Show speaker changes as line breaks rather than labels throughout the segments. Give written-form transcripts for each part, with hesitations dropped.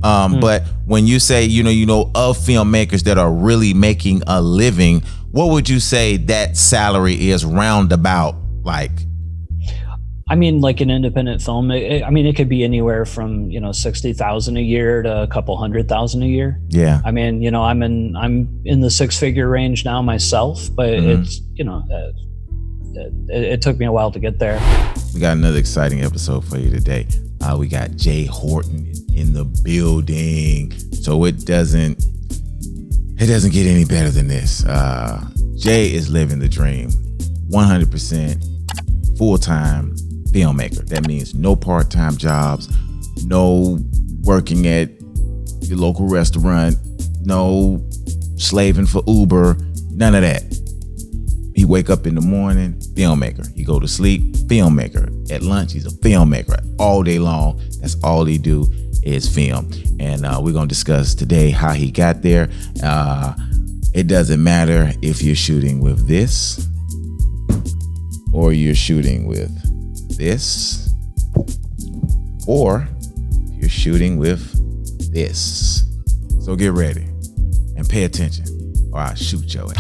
But when you say, of filmmakers that are really making a living, what would you say that salary is roundabout like?
I mean, like an independent film, it could be anywhere from, $60,000 a year to a couple $100,000 a year.
Yeah.
I mean, I'm in the 6-figure range now myself, but it's, it took me a while to get there.
We got another exciting episode for you today. We got Jay Horton in the building. So it doesn't get any better than this. Jay is living the dream. 100% full-time filmmaker. That means no part-time jobs, no working at your local restaurant, no slaving for Uber, none of that. He wake up in the morning, filmmaker. He go to sleep, filmmaker. At lunch, he's a filmmaker. All day long, that's all he do is film. And we're gonna discuss today how he got there. It doesn't matter if you're shooting with this or you're shooting with this, or you're shooting with this. So get ready and pay attention, or I'll shoot your ass.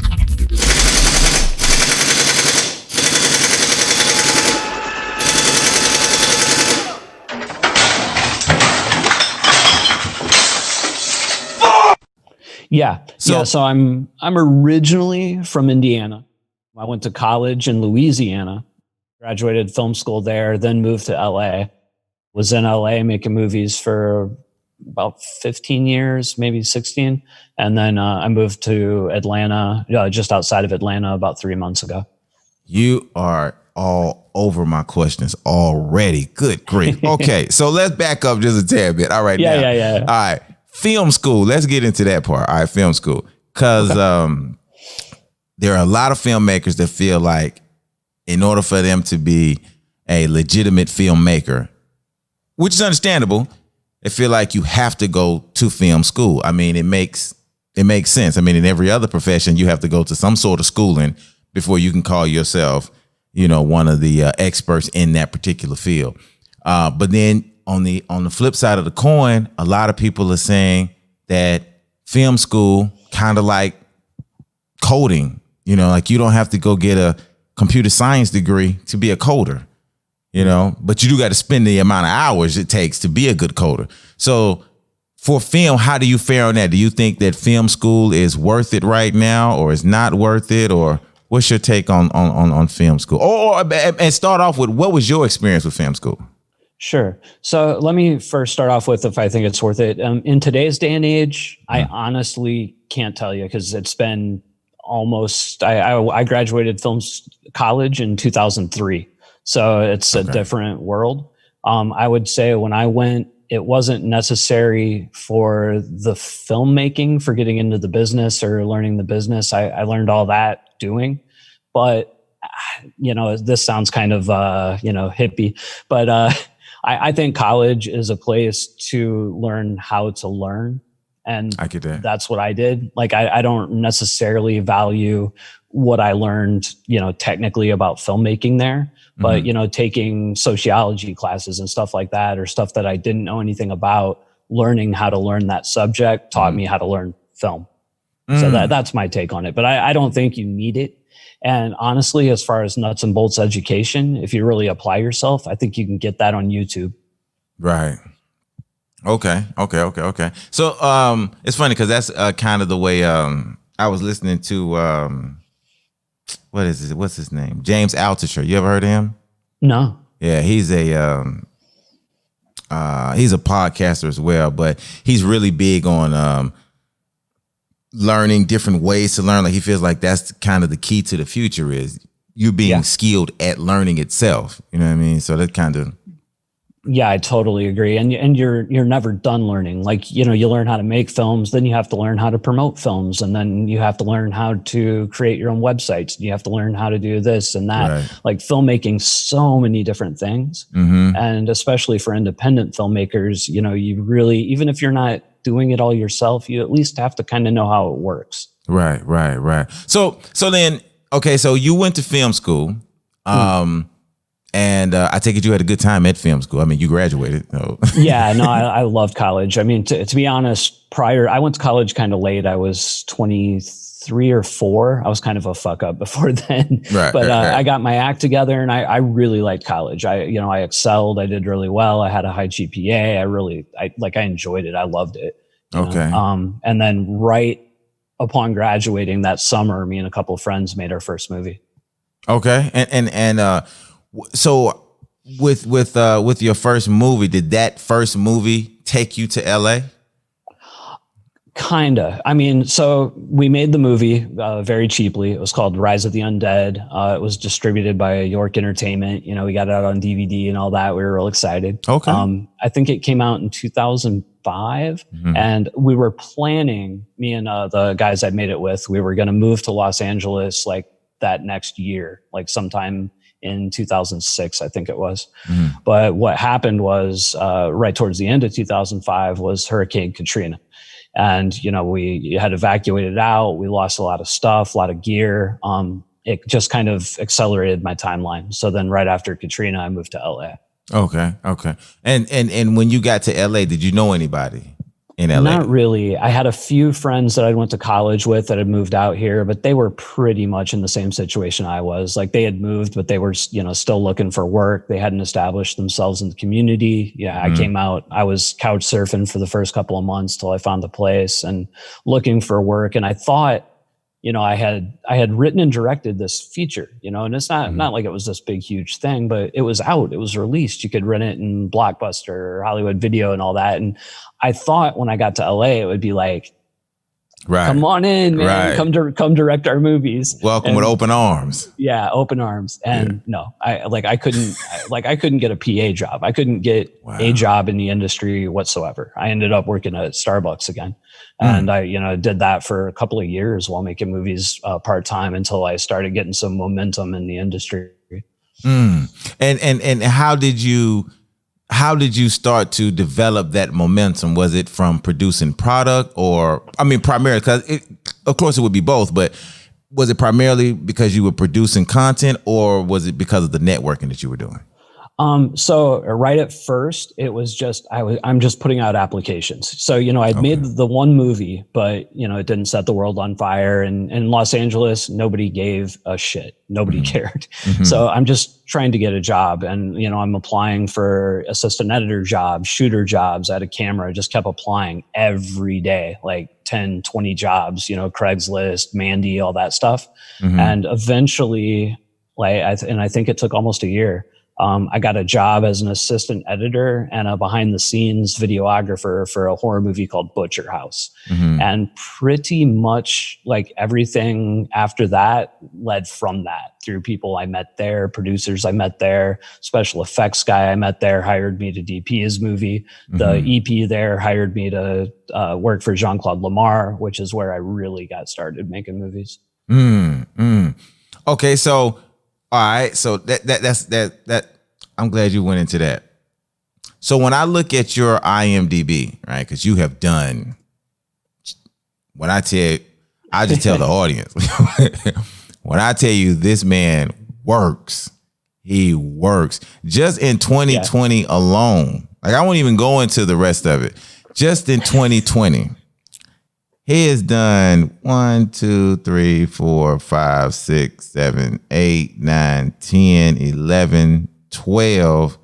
Yeah. So I'm originally from Indiana. I went to college in Louisiana, graduated film school there, then moved to LA. Was in LA making movies for about 15 years, maybe 16. And then I moved to Atlanta, just outside of Atlanta, about 3 months ago.
You are all over my questions already. Good grief. Okay, so let's back up just a tad bit. All right.
Yeah.
All right. Film school. Let's get into that part. All right, film school. Because there are a lot of filmmakers that feel like in order for them to be a legitimate filmmaker, which is understandable, they feel like you have to go to film school. I mean, it makes sense. I mean, in every other profession, you have to go to some sort of schooling before you can call yourself, one of the experts in that particular field. But then on the flip side of the coin, a lot of people are saying that film school kind of like coding, like you don't have to go get a computer science degree to be a coder, but you do got to spend the amount of hours it takes to be a good coder. So for film, how do you fare on that? Do you think that film school is worth it right now, or is not worth it, or what's your take on film school? And start off with, what was your experience with film school?
Sure. So let me first start off with if I think it's worth it. In today's day and age, I honestly can't tell you, because it's been almost, I graduated college in 2003. So it's a different world. I would say when I went, it wasn't necessary for the filmmaking, for getting into the business or learning the business. I learned all that doing, but this sounds kind of, hippie, but, I think college is a place to learn how to learn. And
I get that.
That's what I did. Like, I don't necessarily value what I learned, technically about filmmaking there, but, taking sociology classes and stuff like that, or stuff that I didn't know anything about, learning how to learn that subject taught me how to learn film. So that's my take on it. But I don't think you need it. And honestly, as far as nuts and bolts education, if you really apply yourself, I think you can get that on YouTube.
Right. Okay. So it's funny because that's kind of the way I was listening to what's his name? James Altucher. You ever heard of him?
No.
Yeah, he's a podcaster as well, but he's really big on learning different ways to learn. Like, he feels like that's kind of the key to the future, is you being skilled at learning itself. You know what I mean? So that kind of.
Yeah, I totally agree. And you're never done learning. Like, you learn how to make films, then you have to learn how to promote films, and then you have to learn how to create your own websites. You have to learn how to do this and that. Right. Like, filmmaking, so many different things. Mm-hmm. And especially for independent filmmakers, you really, even if you're not doing it all yourself, you at least have to kind of know how it works.
Right. So then, okay, so you went to film school. And I take it you had a good time at film school. I mean, you graduated. So.
Yeah, no, I loved college. I mean, to be honest, I went to college kind of late. I was 23 or 4. I was kind of a fuck up before then.
Right,
But
right.
I got my act together, and I really liked college. I excelled. I did really well. I had a high GPA. I enjoyed it. I loved it.
Okay.
And then right upon graduating that summer, me and a couple of friends made our first movie.
Okay. And so with your first movie, did that first movie take you to LA?
Kinda. I mean, so we made the movie very cheaply. It was called Rise of the Undead. It was distributed by York Entertainment. We got it out on DVD and all that. We were real excited.
Okay.
I think it came out in 2005, and we were planning, me and the guys I made it with, we were going to move to Los Angeles like that next year, like sometime in 2006, I think it was. But what happened was right towards the end of 2005 was Hurricane Katrina. And, we had evacuated out. We lost a lot of stuff, a lot of gear. It just kind of accelerated my timeline. So then right after Katrina, I moved to LA.
Okay. And when you got to LA, did you know anybody in LA?
Not really. I had a few friends that I went to college with that had moved out here, but they were pretty much in the same situation I was. Like they had moved, but they were, still looking for work. They hadn't established themselves in the community. Yeah, I came out. I was couch surfing for the first couple of months till I found a place and looking for work. And I thought, I had written and directed this feature, and it's not like it was this big, huge thing, but it was out, it was released. You could rent it in Blockbuster or Hollywood Video and all that. And I thought when I got to LA, it would be like,
right,
come on in, man, come direct our movies.
Welcome with open arms.
Yeah. Open arms. And no, I couldn't get a PA job. I couldn't get a job in the industry whatsoever. I ended up working at Starbucks again. And I, did that for a couple of years while making movies part-time until I started getting some momentum in the industry.
And how did you start to develop that momentum? Was it from producing product primarily, because of course it would be both, but was it primarily because you were producing content, or was it because of the networking that you were doing?
So right at first it was just, I'm just putting out applications. So, I'd made the one movie, but it didn't set the world on fire, and in Los Angeles, nobody gave a shit. Nobody cared. So I'm just trying to get a job, and, I'm applying for assistant editor jobs, shooter jobs. I had a camera. I just kept applying every day, like 10, 20 jobs, Craigslist, Mandy, all that stuff. And eventually, I think it took almost a year. I got a job as an assistant editor and a behind the scenes videographer for a horror movie called Butcher House. And pretty much like everything after that led from that, through people I met there, producers I met there, special effects guy I met there hired me to DP his movie. The EP there hired me to work for Jean-Claude Lamar, which is where I really got started making movies.
Okay, so all right, so that I'm glad you went into that. So when I look at your IMDb, right, because you have done, when I tell you, I just tell the audience, when I tell you this man works, he works. Just in 2020 alone, like I won't even go into the rest of it. Just in 2020, he has done 1, 2, 3, 4, 5, 6, 7, 8, 9, 10, 11, 12.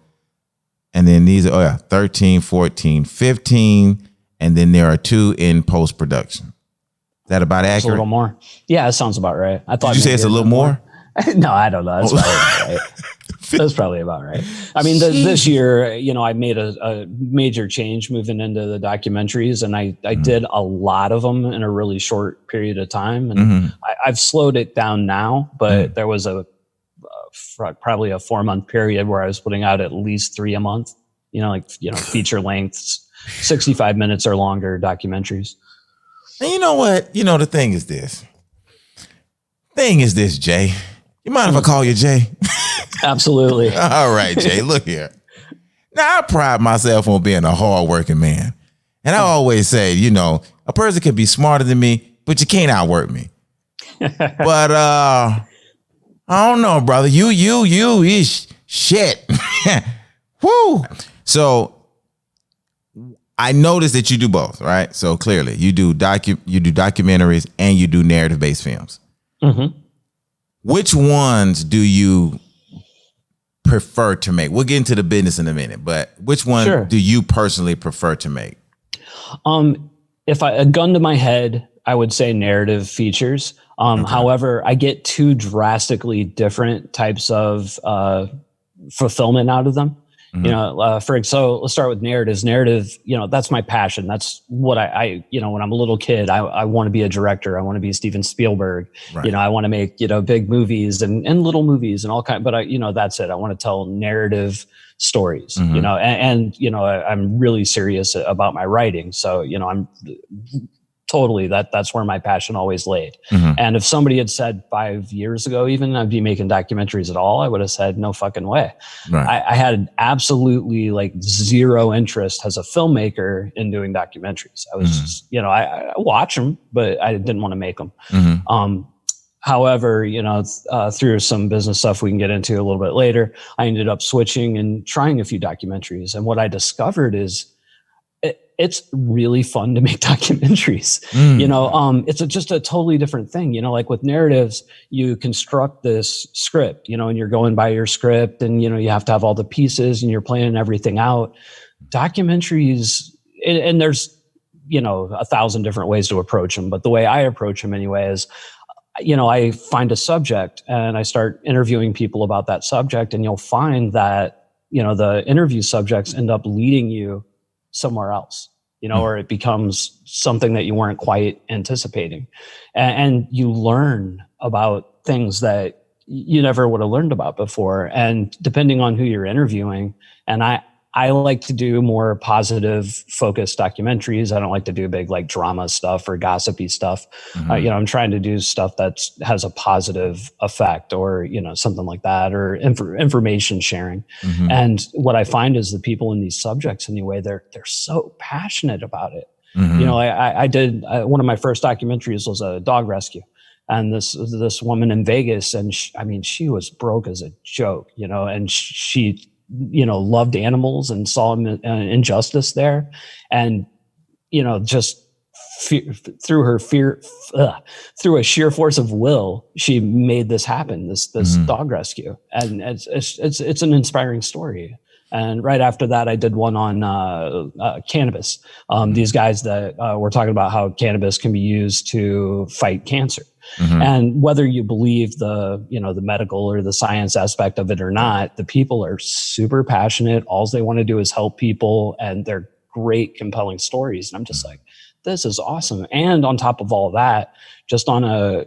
And then these are 13, 14, 15. And then there are 2 in post-production. Is that about accurate?
It's a little more. Yeah, that sounds about right. I thought.
Did you say it's a little more?
No, I don't know. That's probably about right. That's probably about right. I mean, this year, I made a major change moving into the documentaries, and I did a lot of them in a really short period of time. And I've slowed it down now, but there was probably a 4-month period where I was putting out at least 3 a month, feature lengths, 65 minutes or longer documentaries.
And you know what? The thing is this, Jay. You mind if I call you Jay?
Absolutely.
All right, Jay, look here. Now, I pride myself on being a hardworking man. And I always say, a person can be smarter than me, but you can't outwork me. But I don't know, brother. You Shit. Woo. So I noticed that you do both, right? So clearly you do documentaries and you do narrative-based films.
Mm-hmm.
Which ones do you prefer to make? We'll get into the business in a minute, but which one do you personally prefer to make?
If a gun to my head, I would say narrative features. However, I get two drastically different types of fulfillment out of them. Mm-hmm. So let's start with narratives. Narrative, that's my passion. That's what I when I'm a little kid, I want to be a director. I want to be Steven Spielberg. Right. I want to make, big movies and little movies and all kinds, but that's it. I want to tell narrative stories, mm-hmm. I'm really serious about my writing. So, I'm totally, that's where my passion always laid. Mm-hmm. And if somebody had said 5 years ago, even I'd be making documentaries at all, I would have said no fucking way. Right. I had absolutely zero interest as a filmmaker in doing documentaries. I was just, I watch them, but I didn't want to make them. Mm-hmm. However, through some business stuff we can get into a little bit later, I ended up switching and trying a few documentaries. And what I discovered is it's really fun to make documentaries. It's just a totally different thing. Like with narratives, you construct this script, and you're going by your script and, you have to have all the pieces and you're planning everything out. Documentaries, and there's, 1,000 different ways to approach them. But the way I approach them anyway is, I find a subject and I start interviewing people about that subject, and you'll find that, the interview subjects end up leading you somewhere else, or it becomes something that you weren't quite anticipating. And you learn about things that you never would have learned about before. And depending on who you're interviewing, and I like to do more positive focused documentaries. I don't like to do big drama stuff or gossipy stuff. Mm-hmm. I'm trying to do stuff that has a positive effect or, something like that, or information sharing. Mm-hmm. And what I find is the people in these subjects anyway, they're so passionate about it. Mm-hmm. I did one of my first documentaries was a dog rescue. And this woman in Vegas, and she was broke as a joke, and she loved animals and saw injustice there. And, just through a sheer force of will, she made this happen, this mm-hmm. dog rescue. And it's an inspiring story. And right after that, I did one on cannabis. These guys that were talking about how cannabis can be used to fight cancer. Mm-hmm. And whether you believe the medical or the science aspect of it or not, the people are super passionate. All they want to do is help people, and they're great, compelling stories. And I'm just like, this is awesome. And on top of all that, just on a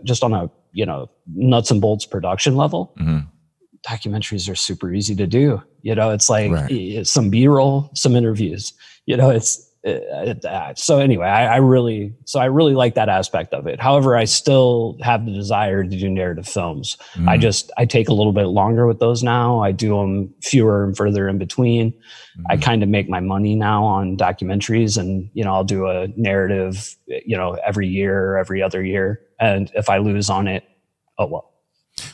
nuts and bolts production level, mm-hmm. documentaries are super easy to do. It's it's some B-roll, some interviews. So anyway, I really like that aspect of it. However, I still have the desire to do narrative films. Mm. I take a little bit longer with those now. I do them fewer and further in between. Mm. I kind of make my money now on documentaries, and I'll do a narrative, every year or every other year. And if I lose on it, oh well.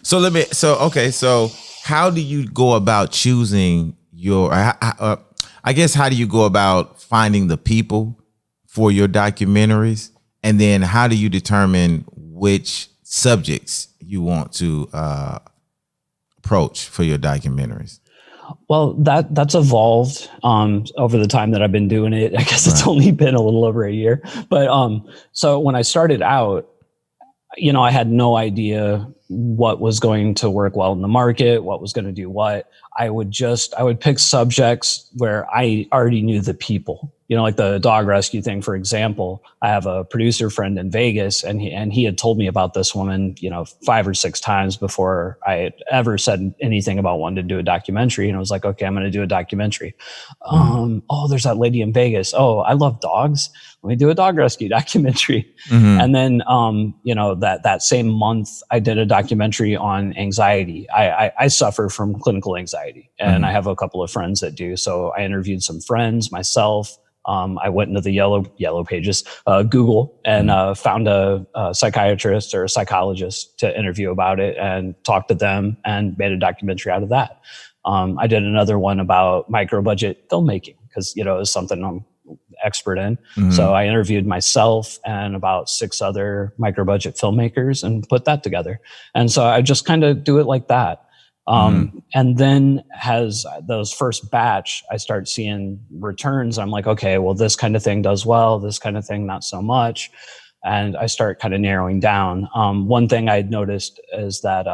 So how do you go about choosing your? I guess, how do you go about finding the people for your documentaries? And then how do you determine which subjects you want to approach for your documentaries?
Well, that's evolved over the time that I've been doing it. I guess it's only been a little over a year. But so when I started out, I had no idea what was going to work well in the market, what was going to do what. I would pick subjects where I already knew the people, like the dog rescue thing, for example. I have a producer friend in Vegas, and he had told me about this woman, 5 or 6 times before I had ever said anything about wanting to do a documentary. And I was like, okay, I'm going to do a documentary. Oh, there's that lady in Vegas. Oh, I love dogs. Let me do a dog rescue documentary. Mm-hmm. And then, that same month I did a documentary on anxiety. I suffer from clinical anxiety, and mm-hmm. I have a couple of friends that do. So I interviewed some friends, myself. I went into the yellow pages, Google, and found a psychiatrist or a psychologist to interview about it, and talked to them and made a documentary out of that. I did another one about micro budget filmmaking because, it was something I'm expert in. So I interviewed myself and about 6 other micro budget filmmakers and put that together. And so I just kind of do it like that. And then as those first batch, I start seeing returns. I'm like, okay, well, this kind of thing does well. This kind of thing, not so much. And I start kind of narrowing down. One thing I'd noticed is that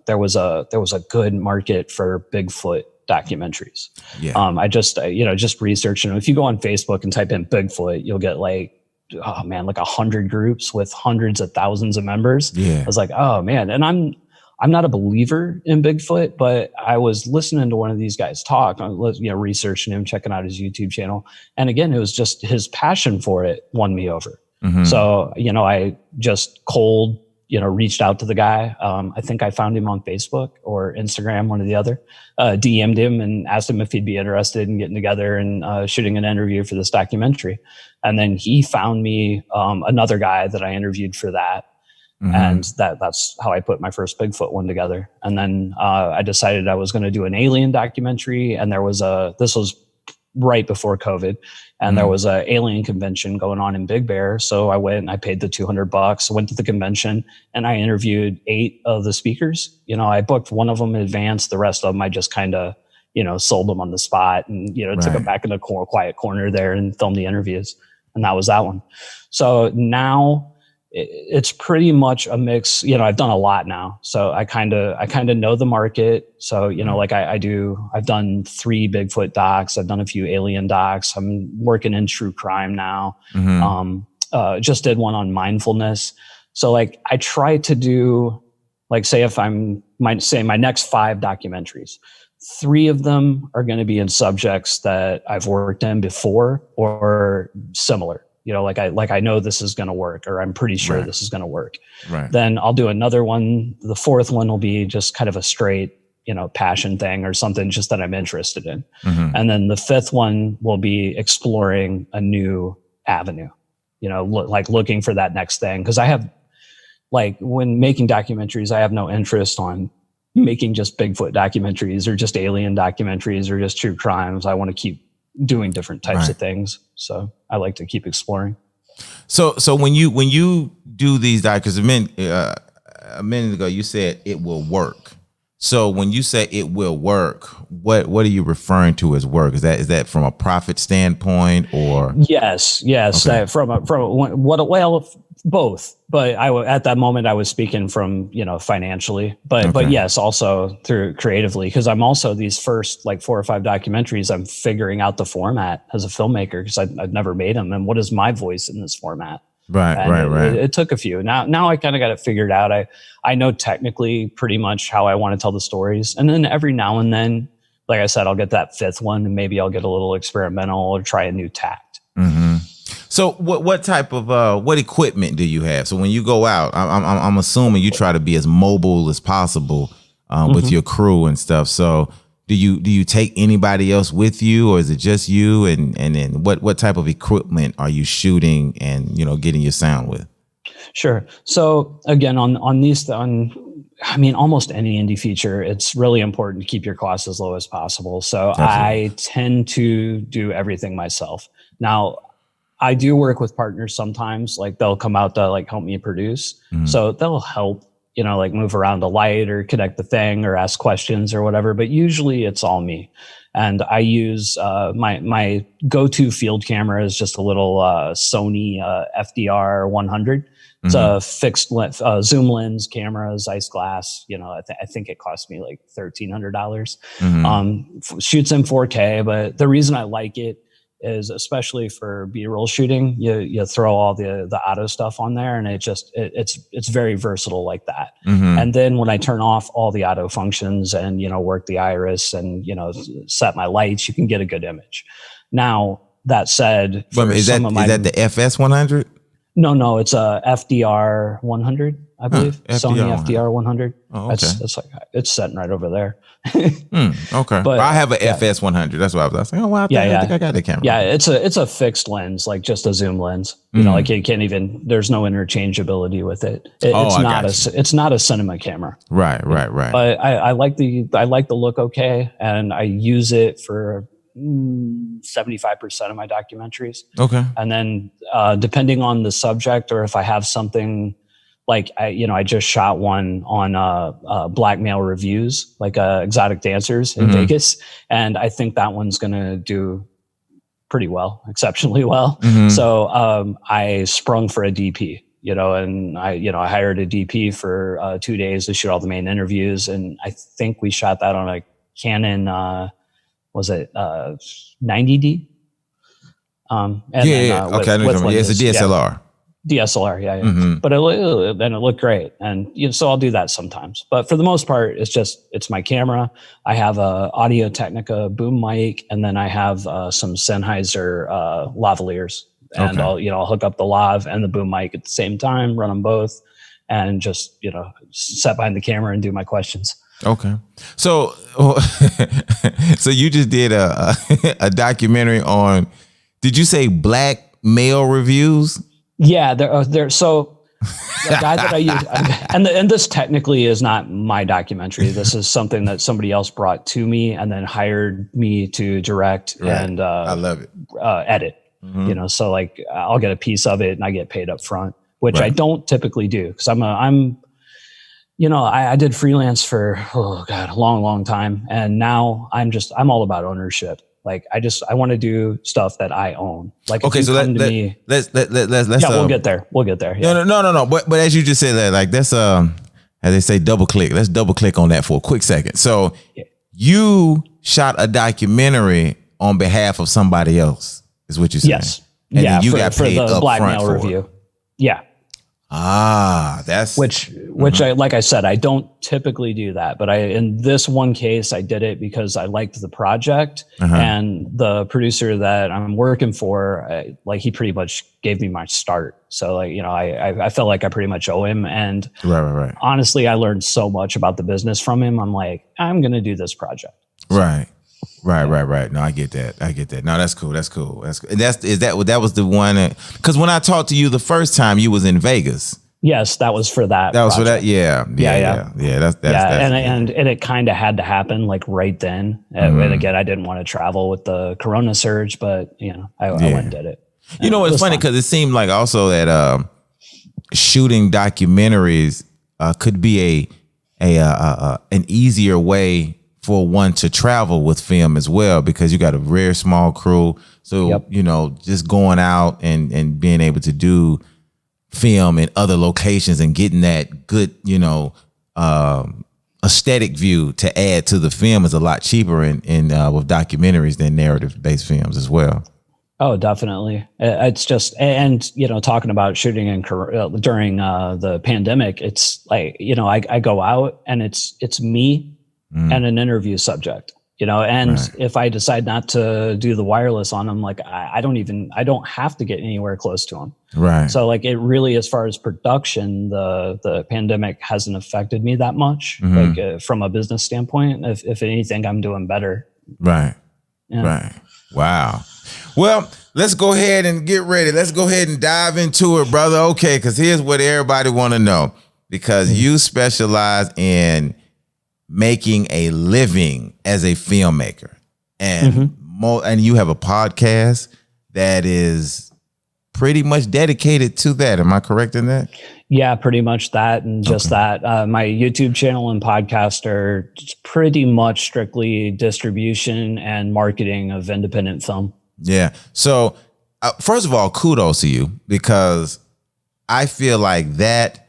there was a good market for Bigfoot documentaries.
Yeah.
I just just researching. If you go on Facebook and type in Bigfoot, you'll get like 100 groups with hundreds of thousands of members.
Yeah.
I was like, oh man, and I'm not a believer in Bigfoot, but I was listening to one of these guys talk, researching him, checking out his YouTube channel, and again, it was just his passion for it won me over. So, I just cold, reached out to the guy. I think I found him on Facebook or Instagram, one or the other, DM'd him and asked him if he'd be interested in getting together and shooting an interview for this documentary. And then he found me another guy that I interviewed for that. And that's how I put my first Bigfoot one together. And then I decided I was going to do an alien documentary. And this was right before COVID, and there was a alien convention going on in Big Bear. So I went and I paid the $200, went to the convention, and I interviewed 8 of the speakers. I booked one of them in advance. The rest of them, I just kind of, sold them on the spot and, took them back in a quiet corner there and filmed the interviews. And that was that one. So now it's pretty much a mix. I've done a lot now, so I kind of know the market. So I've done 3 Bigfoot docs. I've done a few alien docs. I'm working in true crime now. Just did one on mindfulness. So I try to do say if my next 5 documentaries, 3 of them are going to be in subjects that I've worked in before or similar. I know this is going to work, or I'm pretty sure this is going to work. Right. Then I'll do another one. The 4th one will be just kind of a straight, passion thing or something just that I'm interested in. And then the 5th one will be exploring a new avenue, looking for that next thing. Cause I have when making documentaries, I have no interest on making just Bigfoot documentaries or just alien documentaries or just true crimes. I want to keep doing different types of things. So I like to keep exploring.
So when you do these because a minute ago you said it will work. So when you say it will work, what are you referring to as work? Is that from a profit standpoint or?
Yes. Okay. Both. But at that moment I was speaking from financially, but yes, also through creatively, because I'm also these first 4 or 5 documentaries. I'm figuring out the format as a filmmaker because I've never made them, and what is my voice in this format? Right. It took a few. Now I kind of got it figured out. I know technically pretty much how I want to tell the stories, and then every now and then, like I said, I'll get that 5th one, and maybe I'll get a little experimental or try a new tact.
So what type of what equipment do you have? So when you go out, I'm assuming you try to be as mobile as possible with your crew and stuff. So do you take anybody else with you, or is it just you? And then what type of equipment are you shooting and getting your sound with?
Sure. So again, on almost any indie feature, it's really important to keep your costs as low as possible. So definitely. I tend to do everything myself. Now, I do work with partners sometimes, they'll come out to help me produce. So they'll help, move around the light or connect the thing or ask questions or whatever. But usually it's all me. And I use my go-to field camera is just a little Sony FDR 100. It's a fixed zoom lens camera, Zeiss glass. I think it cost me $1,300. Shoots in 4K, but the reason I like it is especially for B-roll shooting, you throw all the auto stuff on there, and it's very versatile like that. And then when I turn off all the auto functions and work the iris and set my lights, you can get a good image. Now that said,
is that the FS 100?
No, it's a FDR 100, I believe. Sony FDR 100.
Oh, okay.
That's like, it's sitting right over there.
Okay. But I have a FS 100. That's why I was like, oh, wow, I think I got that camera.
Yeah, it's a fixed lens, like just a zoom lens. You know, like you can't even, there's no interchangeability with it. It's not a cinema camera.
Right.
But I like the look okay, and I use it for 75% of my documentaries.
Okay.
And then depending on the subject, or if I have something like I just shot one on black male reviews, like exotic dancers in Vegas, and I think that one's gonna do pretty well, exceptionally well. So I sprung for a DP, and I hired a DP for 2 days to shoot all the main interviews, and I think we shot that on a Canon. Was it 90D?
Okay, it's a DSLR.
DSLR, yeah. But it looked great, and so I'll do that sometimes. But for the most part, it's my camera. I have a Audio Technica boom mic, and then I have some Sennheiser lavaliers, and I'll hook up the lav and the boom mic at the same time, run them both, and just sit behind the camera and do my questions.
Okay. So you just did a documentary on, did you say black male reviews?
Yeah, they're so the guy that I use, and this technically is not my documentary. This is something that somebody else brought to me and then hired me to direct and
I love it.
Edit. So like I'll get a piece of it and I get paid up front, which I don't typically do because I did freelance for a long time, and now I'm all about ownership. Like I want to do stuff that I own. Like
okay, so let's
we'll get there. Yeah.
No. But as you just said that, like that's as they say, double click. Let's double click on that for a quick second. So you shot a documentary on behalf of somebody else, is what you said.
Yes.
And then you got paid
for the
up
black
front
male review. It. Yeah.
That's
which like I said, I don't typically do that, but in this one case, I did it because I liked the project, and the producer that I'm working for, he pretty much gave me my start. So I felt like I pretty much owe him, and
right.
Honestly, I learned so much about the business from him. I'm like, I'm going to do this project. So,
Right. No, I get that. No, that's cool. And that was the one because when I talked to you the first time, you was in Vegas.
Yes, that was for that.
That was project. For that. Yeah. That's
and it kind of had to happen like right then. And again, I didn't want to travel with the Corona surge, but I went and did it.
It's funny because it seemed like also that shooting documentaries could be an easier way for one to travel with film as well, because you got a very small crew. So, just going out and being able to do film in other locations and getting that good, aesthetic view to add to the film is a lot cheaper in with documentaries than narrative-based films as well.
Oh, definitely. It's just, and talking about shooting during the pandemic, it's like, I go out and it's me and an interview subject, and if I decide not to do the wireless on them, like I don't have to get anywhere close to them.
Right.
So like it really, as far as production, the pandemic hasn't affected me that much, like from a business standpoint. If anything, I'm doing better.
Right. Yeah. Right. Wow. Well, let's go ahead and get ready. Let's go ahead and dive into it, brother. Okay. Cause here's what everybody want to know, because you specialize in making a living as a filmmaker, and and you have a podcast that is pretty much dedicated to that. Am I correct in that?
Yeah, pretty much that, and just that. My YouTube channel and podcast are pretty much strictly distribution and marketing of independent film. Yeah.
So first of all, kudos to you, because I feel like that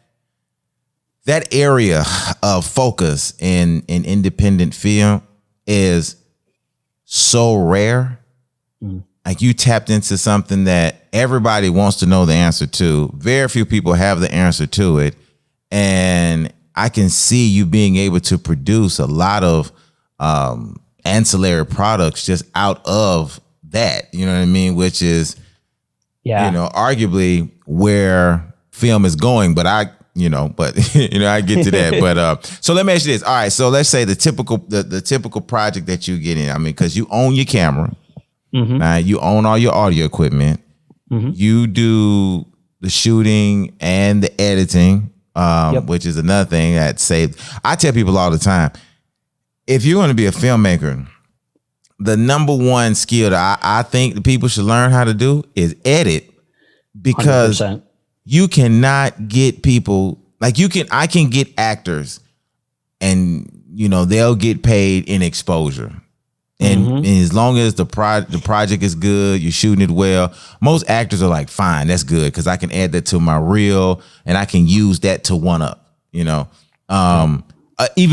area of focus in independent film is so rare. Like you tapped into something that everybody wants to know the answer to. Very few people have the answer to it. And I can see you being able to produce a lot of ancillary products just out of that, you know what I mean? Which is
Yeah.
Arguably where film is going, but I get to that. But so let me ask you this. All right, so let's say the typical project that you get in. I mean, because you own your camera, you own all your audio equipment, you do the shooting and the editing, which is another thing that saved. I tell people all the time, if you're going to be a filmmaker, the number one skill that I think the people should learn how to do is edit, because
100%.
You cannot get people I can get actors and they'll get paid in exposure. And as long as the project is good, you're shooting it well, most actors are like, fine, that's good, because I can add that to my reel and I can use that to one up, even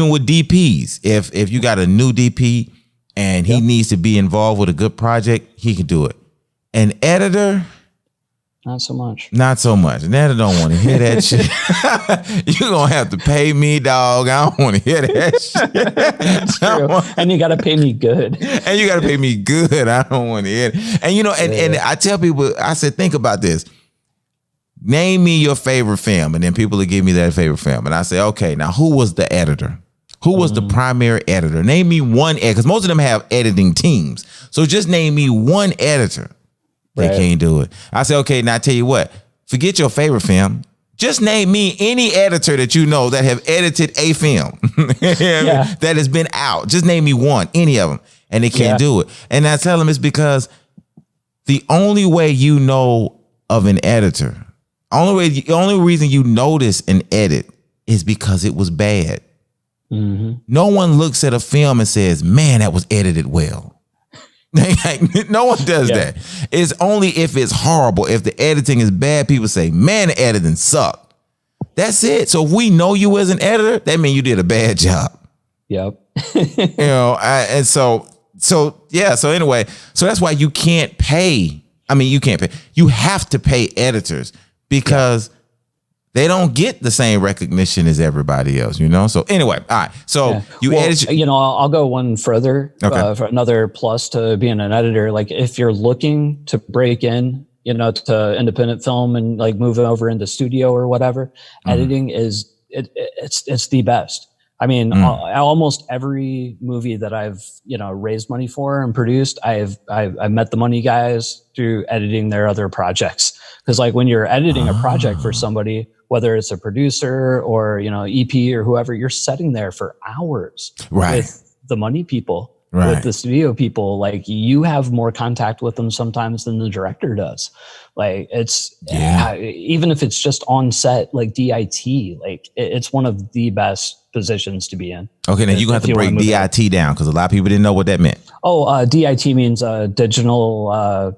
with DPs, if you got a new DP and he needs to be involved with a good project, he can do it. An editor,
not so much.
An editor don't want to hear that shit. You're going to have to pay me, dog. I don't want to hear that shit.
That's true. And you got to pay me good.
I don't want to hear it. And I tell people, I said, think about this. Name me your favorite film. And then people will give me their favorite film. And I say, okay, now who was the editor? Who was the primary editor? Name me one editor, because most of them have editing teams. So just name me one editor. They can't do it. I say, okay, now I tell you what, forget your favorite film. Just name me any editor that you know that have edited a film that has been out. Just name me one, any of them. And they can't do it. And I tell them it's because the only way you know of an editor, the only reason you notice an edit is because it was bad. No one looks at a film and says, man, that was edited well. No one does that. It's only if it's horrible. If the editing is bad, people say, man, the editing sucked. That's it. So if we know you as an editor, that means you did a bad job.
Yep.
So anyway, so that's why you can't pay. You have to pay editors, because they don't get the same recognition as everybody else, So anyway, all right. So edit.
I'll go one further for another plus to being an editor. Like if you're looking to break in, to independent film and like move over into studio or whatever, editing is it's the best. I mean, almost every movie that I've raised money for and produced, I've met the money guys through editing their other projects. Because like when you're editing a project for somebody, whether it's a producer or EP or whoever, you're sitting there for hours with the money people, with the studio people. Like you have more contact with them sometimes than the director does. Like it's even if it's just on set, like DIT, like it's one of the best positions to be in.
Okay, now you're gonna have to break DIT down, because a lot of people didn't know what that meant.
DIT means digital.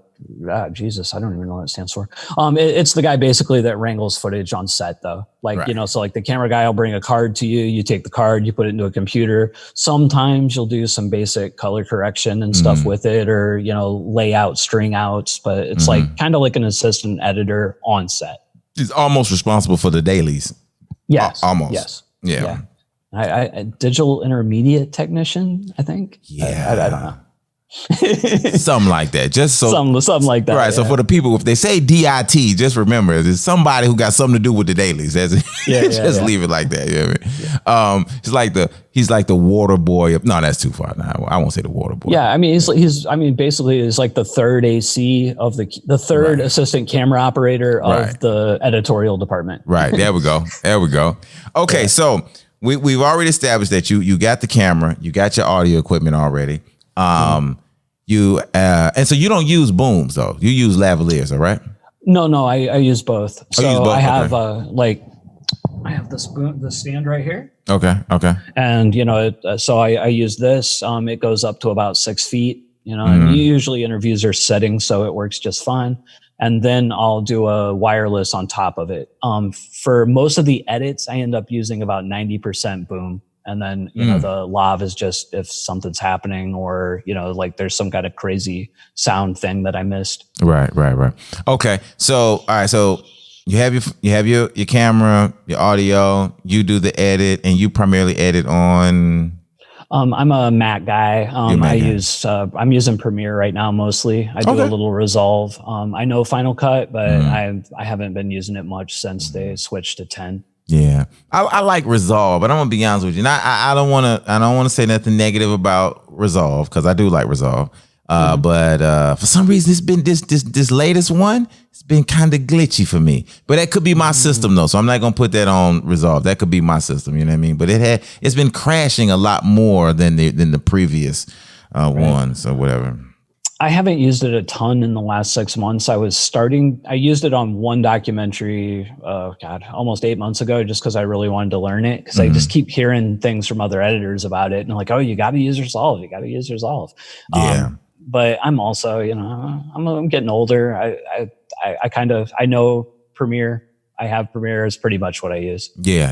Jesus, I don't even know what it stands for. It's the guy basically that wrangles footage on set, though. Like, so like the camera guy will bring a card to you. You take the card, you put it into a computer. Sometimes you'll do some basic color correction and stuff with it, or layout, string outs. But it's like kind of like an assistant editor on set.
He's almost responsible for the dailies.
Yes,
almost.
Yes,
yeah.
I digital intermediate technician, I think.
Yeah,
I don't know.
Something like that. Just so
something like that.
Right. So for the people, if they say DIT, just remember it's somebody who got something to do with the dailies. Just leave it like that. You know what I mean? He's like the water boy. No, that's too far. No, I won't say the water boy.
Yeah, I mean basically he's like the third AC of the third assistant camera operator of the editorial department. Right.
There we go. Okay, so we've already established that you got the camera, you got your audio equipment already. And so you don't use booms though. You use lavaliers, all right?
No, I use both. So I have I have the stand right here.
Okay.
And so I use this. It goes up to about 6 feet. And usually interviews are setting, so it works just fine. And then I'll do a wireless on top of it. For most of the edits, I end up using about 90% boom. And then, the lav is just if something's happening or, like there's some kind of crazy sound thing that I missed.
Right. Okay. So, all right. So you have your camera, your audio, you do the edit, and you primarily edit on.
I'm a Mac guy. I'm using Premiere right now mostly. I do a little Resolve. I know Final Cut, but I haven't been using it much since they switched to 10.
Yeah, I like Resolve, but I'm gonna be honest with you. And I don't want to say nothing negative about Resolve because I do like Resolve. But for some reason, it's been this latest one. It's been kind of glitchy for me. But that could be my system though, so I'm not gonna put that on Resolve. That could be my system. You know what I mean? But it's been crashing a lot more than the previous one. So whatever.
I haven't used it a ton in the last 6 months. I used it on one documentary, almost 8 months ago, just because I really wanted to learn it. Because I just keep hearing things from other editors about it. And I'm like, oh, you got to use Resolve. You got to use Resolve.
Yeah.
But I'm also, I'm getting older. I know Premiere. I have Premiere is pretty much what I use.
Yeah.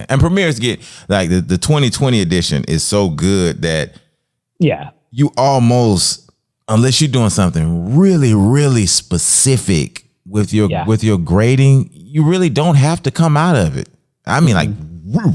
And Premiere's like the 2020 edition is so good that you almost, unless you're doing something really, really specific with your grading, you really don't have to come out of it. I mean, like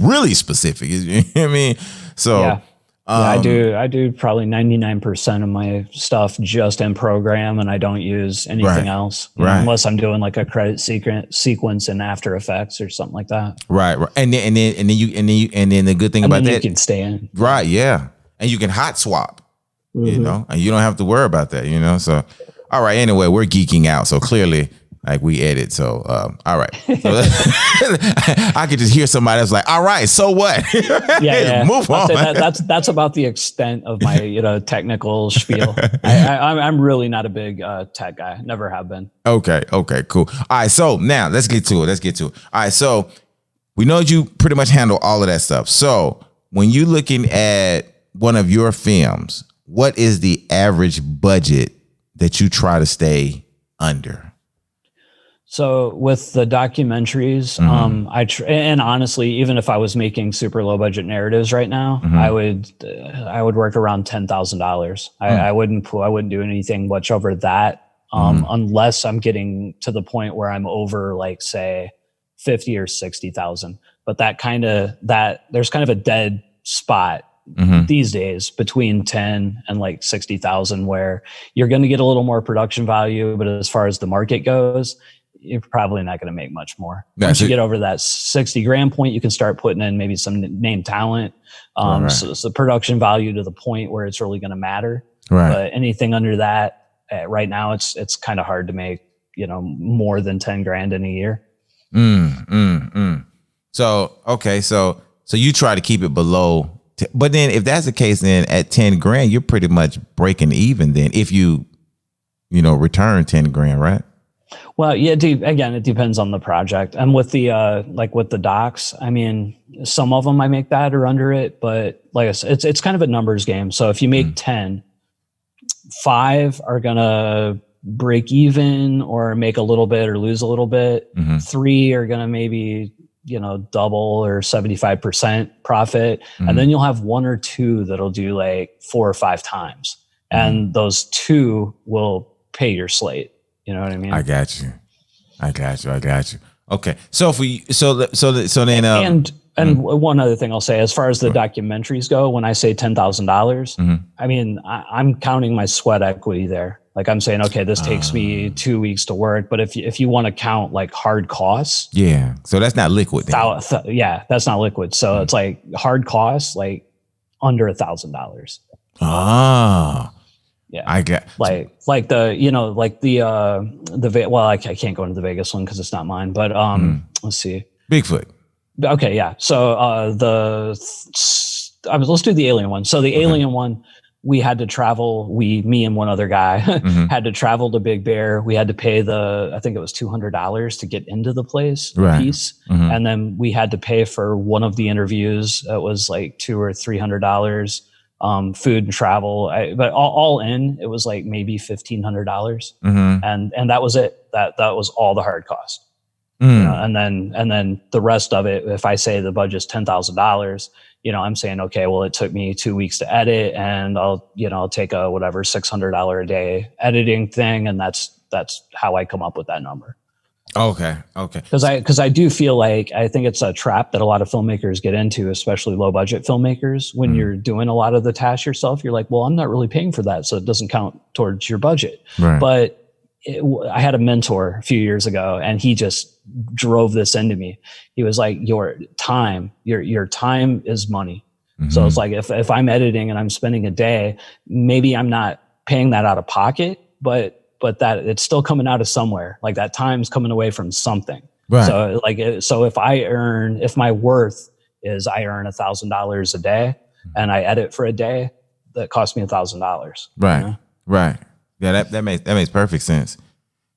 really specific. You know what I mean? So
I do probably 99% of my stuff just in program, and I don't use anything else, unless I'm doing like a credit sequence in After Effects or something like that.
Right. And then the good thing about that,
you can stay in.
Right. Yeah. And you can hot swap. And you don't have to worry about that, so all right, anyway, we're geeking out, so clearly like we edit, so all right, so I could just hear somebody that's like, all right, so what? Move on.
That's about the extent of my technical spiel. I'm really not a big tech guy, never have been.
Okay, cool. All right, so now let's get to it. All right, so we know you pretty much handle all of that stuff. So when you're looking at one of your films, what is the average budget that you try to stay under?
So with the documentaries, and honestly, even if I was making super low budget narratives right now, I would work around $10,000. I wouldn't do anything much over that, unless I'm getting to the point where I'm over, like, say, 50 or 60,000. But there's kind of a dead spot these days between 10 and like 60,000, where you're going to get a little more production value, but as far as the market goes, you're probably not going to make much more. Once you get over that 60 grand point, you can start putting in maybe some name talent. So it's the production value to the point where it's really going to matter. Right. But anything under that right now, it's kind of hard to make, more than 10 grand in a year.
So, okay. So you try to keep it below. But then if that's the case, then at 10 grand, you're pretty much breaking even then if you return 10 grand, right?
Well, yeah, again, it depends on the project. And with the, with the docs, I mean, some of them I make that or under it, but like I said, it's kind of a numbers game. So if you make 10, 5 are going to break even or make a little bit or lose a little bit. 3 are going to maybe, double or 75% profit. And then you'll have 1 or 2 that'll do like 4 or 5 times. And those 2 will pay your slate. You know what I mean?
I got you. Okay. So then,
and one other thing I'll say, as far as the documentaries go, when I say $10,000, I mean, I'm counting my sweat equity there. Like I'm saying, okay, this takes me 2 weeks to work. But if you want to count like hard costs.
Yeah. So that's not liquid.
That's not liquid. So it's like hard costs, like under $1,000.
Ah.
Yeah,
I get
well, I can't go into the Vegas one because it's not mine. But let's see,
Bigfoot.
Okay, yeah. So let's do the alien one. So the alien one, we had to travel. Me and one other guy had to travel to Big Bear. We had to pay I think it was $200 to get into the place piece, and then we had to pay for one of the interviews. It was like $200 or $300. Food and travel, but all in, it was like maybe $1,500, and that was it. That was all the hard cost. And then the rest of it, if I say the budget's $10,000, I'm saying, okay, well, it took me 2 weeks to edit, and I'll take a whatever $600 a day editing thing, and that's how I come up with that number.
Okay. Okay.
Because I do feel like I think it's a trap that a lot of filmmakers get into, especially low budget filmmakers. When you're doing a lot of the tasks yourself, you're like, well, I'm not really paying for that, so it doesn't count towards your budget.
Right.
But I had a mentor a few years ago, and he just drove this into me. He was like, your time is money. So it's like if I'm editing and I'm spending a day, maybe I'm not paying that out of pocket, but that it's still coming out of somewhere. Like that time's coming away from something.
Right.
So if my worth is I earn $1,000 a day and I edit for a day, that costs me $1,000.
Right.
You know?
Right. Yeah, that makes perfect sense.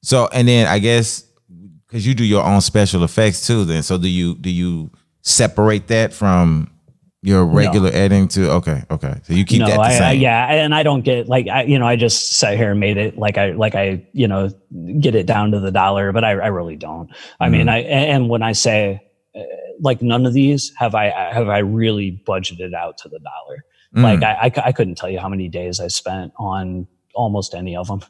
So, and then I guess because you do your own special effects too, then so do you separate that from your regular editing to okay. So you keep that the same.
And I don't get I just sat here and made it like I get it down to the dollar, but I really don't. I mean, and when I say like none of these have I really budgeted out to the dollar. Like I couldn't tell you how many days I spent on almost any of them.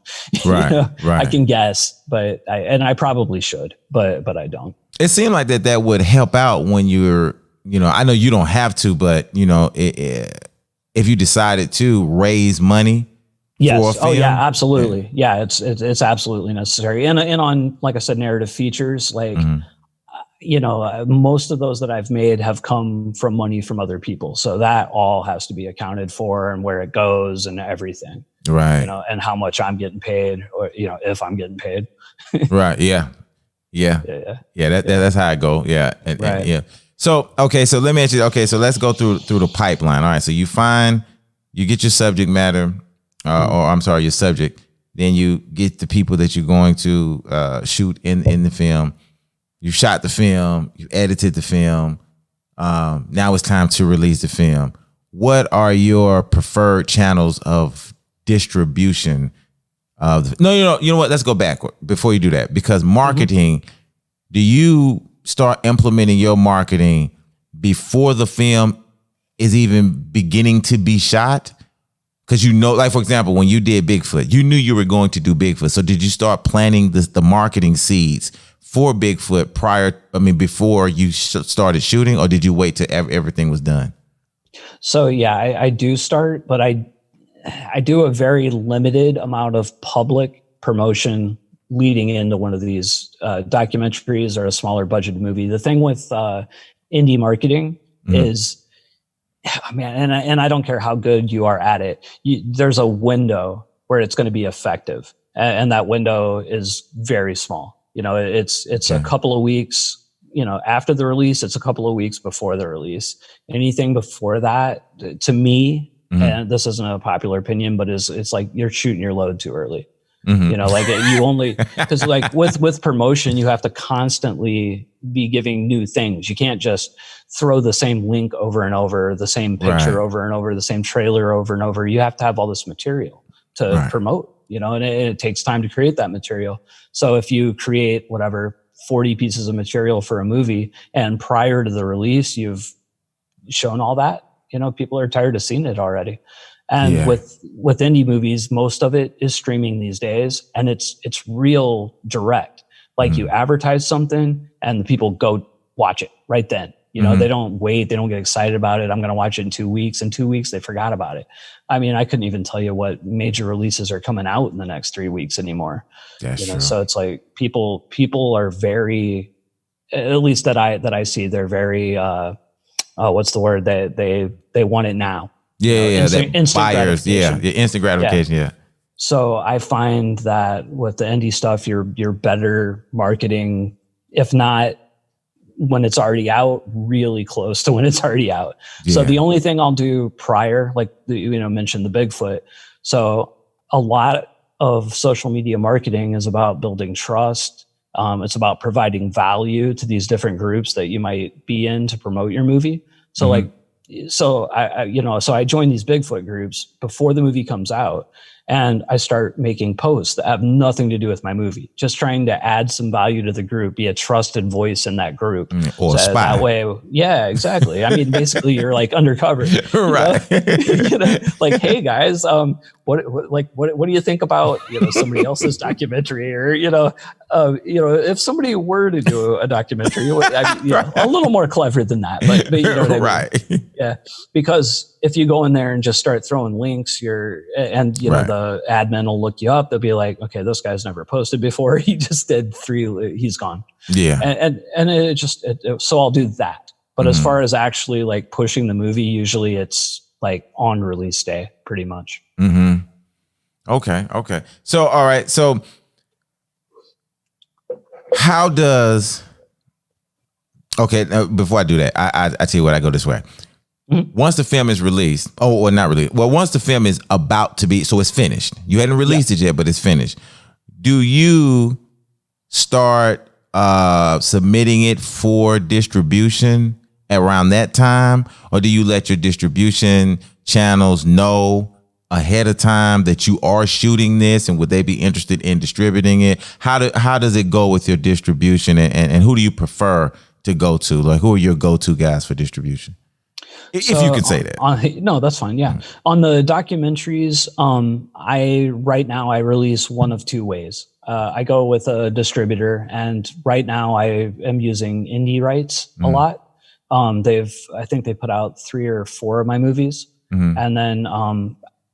Right.
I can guess, but I probably should, but I don't.
It seemed like that would help out when you're, I know you don't have to, but if you decided to raise money.
Yes.
For a film,
absolutely. Yeah. It's absolutely necessary. And on, like I said, narrative features, like, most of those that I've made have come from money from other people. So that all has to be accounted for and where it goes and everything.
Right.
And how much I'm getting paid or, if I'm getting paid.
Right. Yeah. That's how I go. Yeah.
Right.
Yeah. So, okay. So let me ask you, okay. So let's go through the pipeline. All right. So you get your subject matter, your subject, then you get the people that you're going to shoot in the film. You shot the film, you edited the film. Now it's time to release the film. What are your preferred channels of distribution? You know what? Let's go backward before you do that. Because marketing, do you start implementing your marketing before the film is even beginning to be shot? Because like for example, when you did Bigfoot, you knew you were going to do Bigfoot. So did you start planting the marketing seeds for Bigfoot before you started shooting, or did you wait till everything was done?
So yeah, I do start, but I do a very limited amount of public promotion leading into one of these documentaries or a smaller budget movie. The thing with indie marketing is, man, and I don't care how good you are at it, there's a window where it's going to be effective, and that window is very small. It's a couple of weeks, after the release, it's a couple of weeks before the release. Anything before that, to me, and this isn't a popular opinion, but it's like you're shooting your load too early. You only, because like with promotion, you have to constantly be giving new things. You can't just throw the same link over and over, the same picture over and over, the same trailer over and over. You have to have all this material to promote. And it takes time to create that material. So if you create 40 pieces of material for a movie, and prior to the release, you've shown all that, people are tired of seeing it already. And with indie movies, most of it is streaming these days, and it's real direct. Like you advertise something and the people go watch it right then. They don't wait. They don't get excited about it. I'm going to watch it in 2 weeks. In 2 weeks, they forgot about it. I mean, I couldn't even tell you what major releases are coming out in the next 3 weeks anymore.
That's true.
So it's like people are very, at least that I see, they're very, what's the word? They want it now.
Instant buyers. Instant gratification. Yeah.
So I find that with the indie stuff, you're better marketing, if not when it's already out, really close to when it's already out. Yeah. So the only thing I'll do prior, like mentioned the Bigfoot. So a lot of social media marketing is about building trust. It's about providing value to these different groups that you might be in to promote your movie. So so I joined these Bigfoot groups before the movie comes out. and I start making posts that have nothing to do with my movie, just trying to add some value to the group, be a trusted voice in that group.
Or
so
spy.
that way, yeah, exactly. I mean, basically you're like undercover,
right?
Like, hey guys, what do you think about, somebody else's documentary, or, if somebody were to do a documentary, a little more clever than that, but you know what I mean?
Right.
Yeah. Because if you go in there and just start throwing links, the admin will look you up. They'll be like, okay, this guy's never posted before. He just did 3. He's gone.
Yeah.
And so I'll do that. But as far as actually like pushing the movie, usually it's like on release day, pretty much.
Mm-hmm. Okay. So, all right. So how does, before I do that, I tell you what, I go this way. Once the film is released, or not released, well, once the film is about to be, so it's finished. You hadn't released it yet, but it's finished. Do you start submitting it for distribution around that time, or do you let your distribution channels know ahead of time that you are shooting this, and would they be interested in distributing it? How does it go with your distribution, and who do you prefer to go to? Like, who are your go-to guys for distribution? If you could say that.
No, that's fine. Yeah. On the documentaries, right now I release one of 2 ways. I go with a distributor, and right now I am using indie rights a lot. I think they put out 3 or 4 of my movies. And then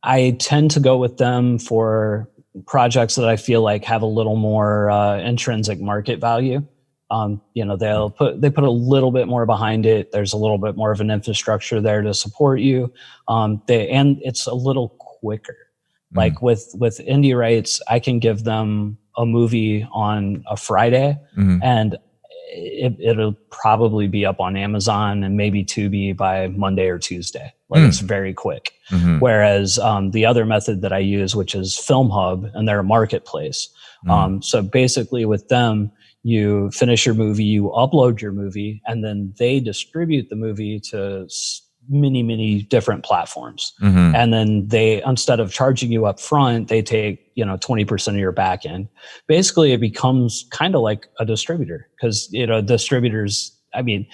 I tend to go with them for projects that I feel like have a little more intrinsic market value. They put a little bit more behind it. There's a little bit more of an infrastructure there to support you. And it's a little quicker. Like with indie rights, I can give them a movie on a Friday, and it'll probably be up on Amazon and maybe Tubi by Monday or Tuesday. Like it's very quick. Whereas the other method that I use, which is Film Hub, and they're a marketplace. So basically with them, you finish your movie, you upload your movie, and then they distribute the movie to many different platforms. And then they, instead of charging you up front, they take 20% of your back end. Basically it becomes kind of like a distributor, because distributors, I mean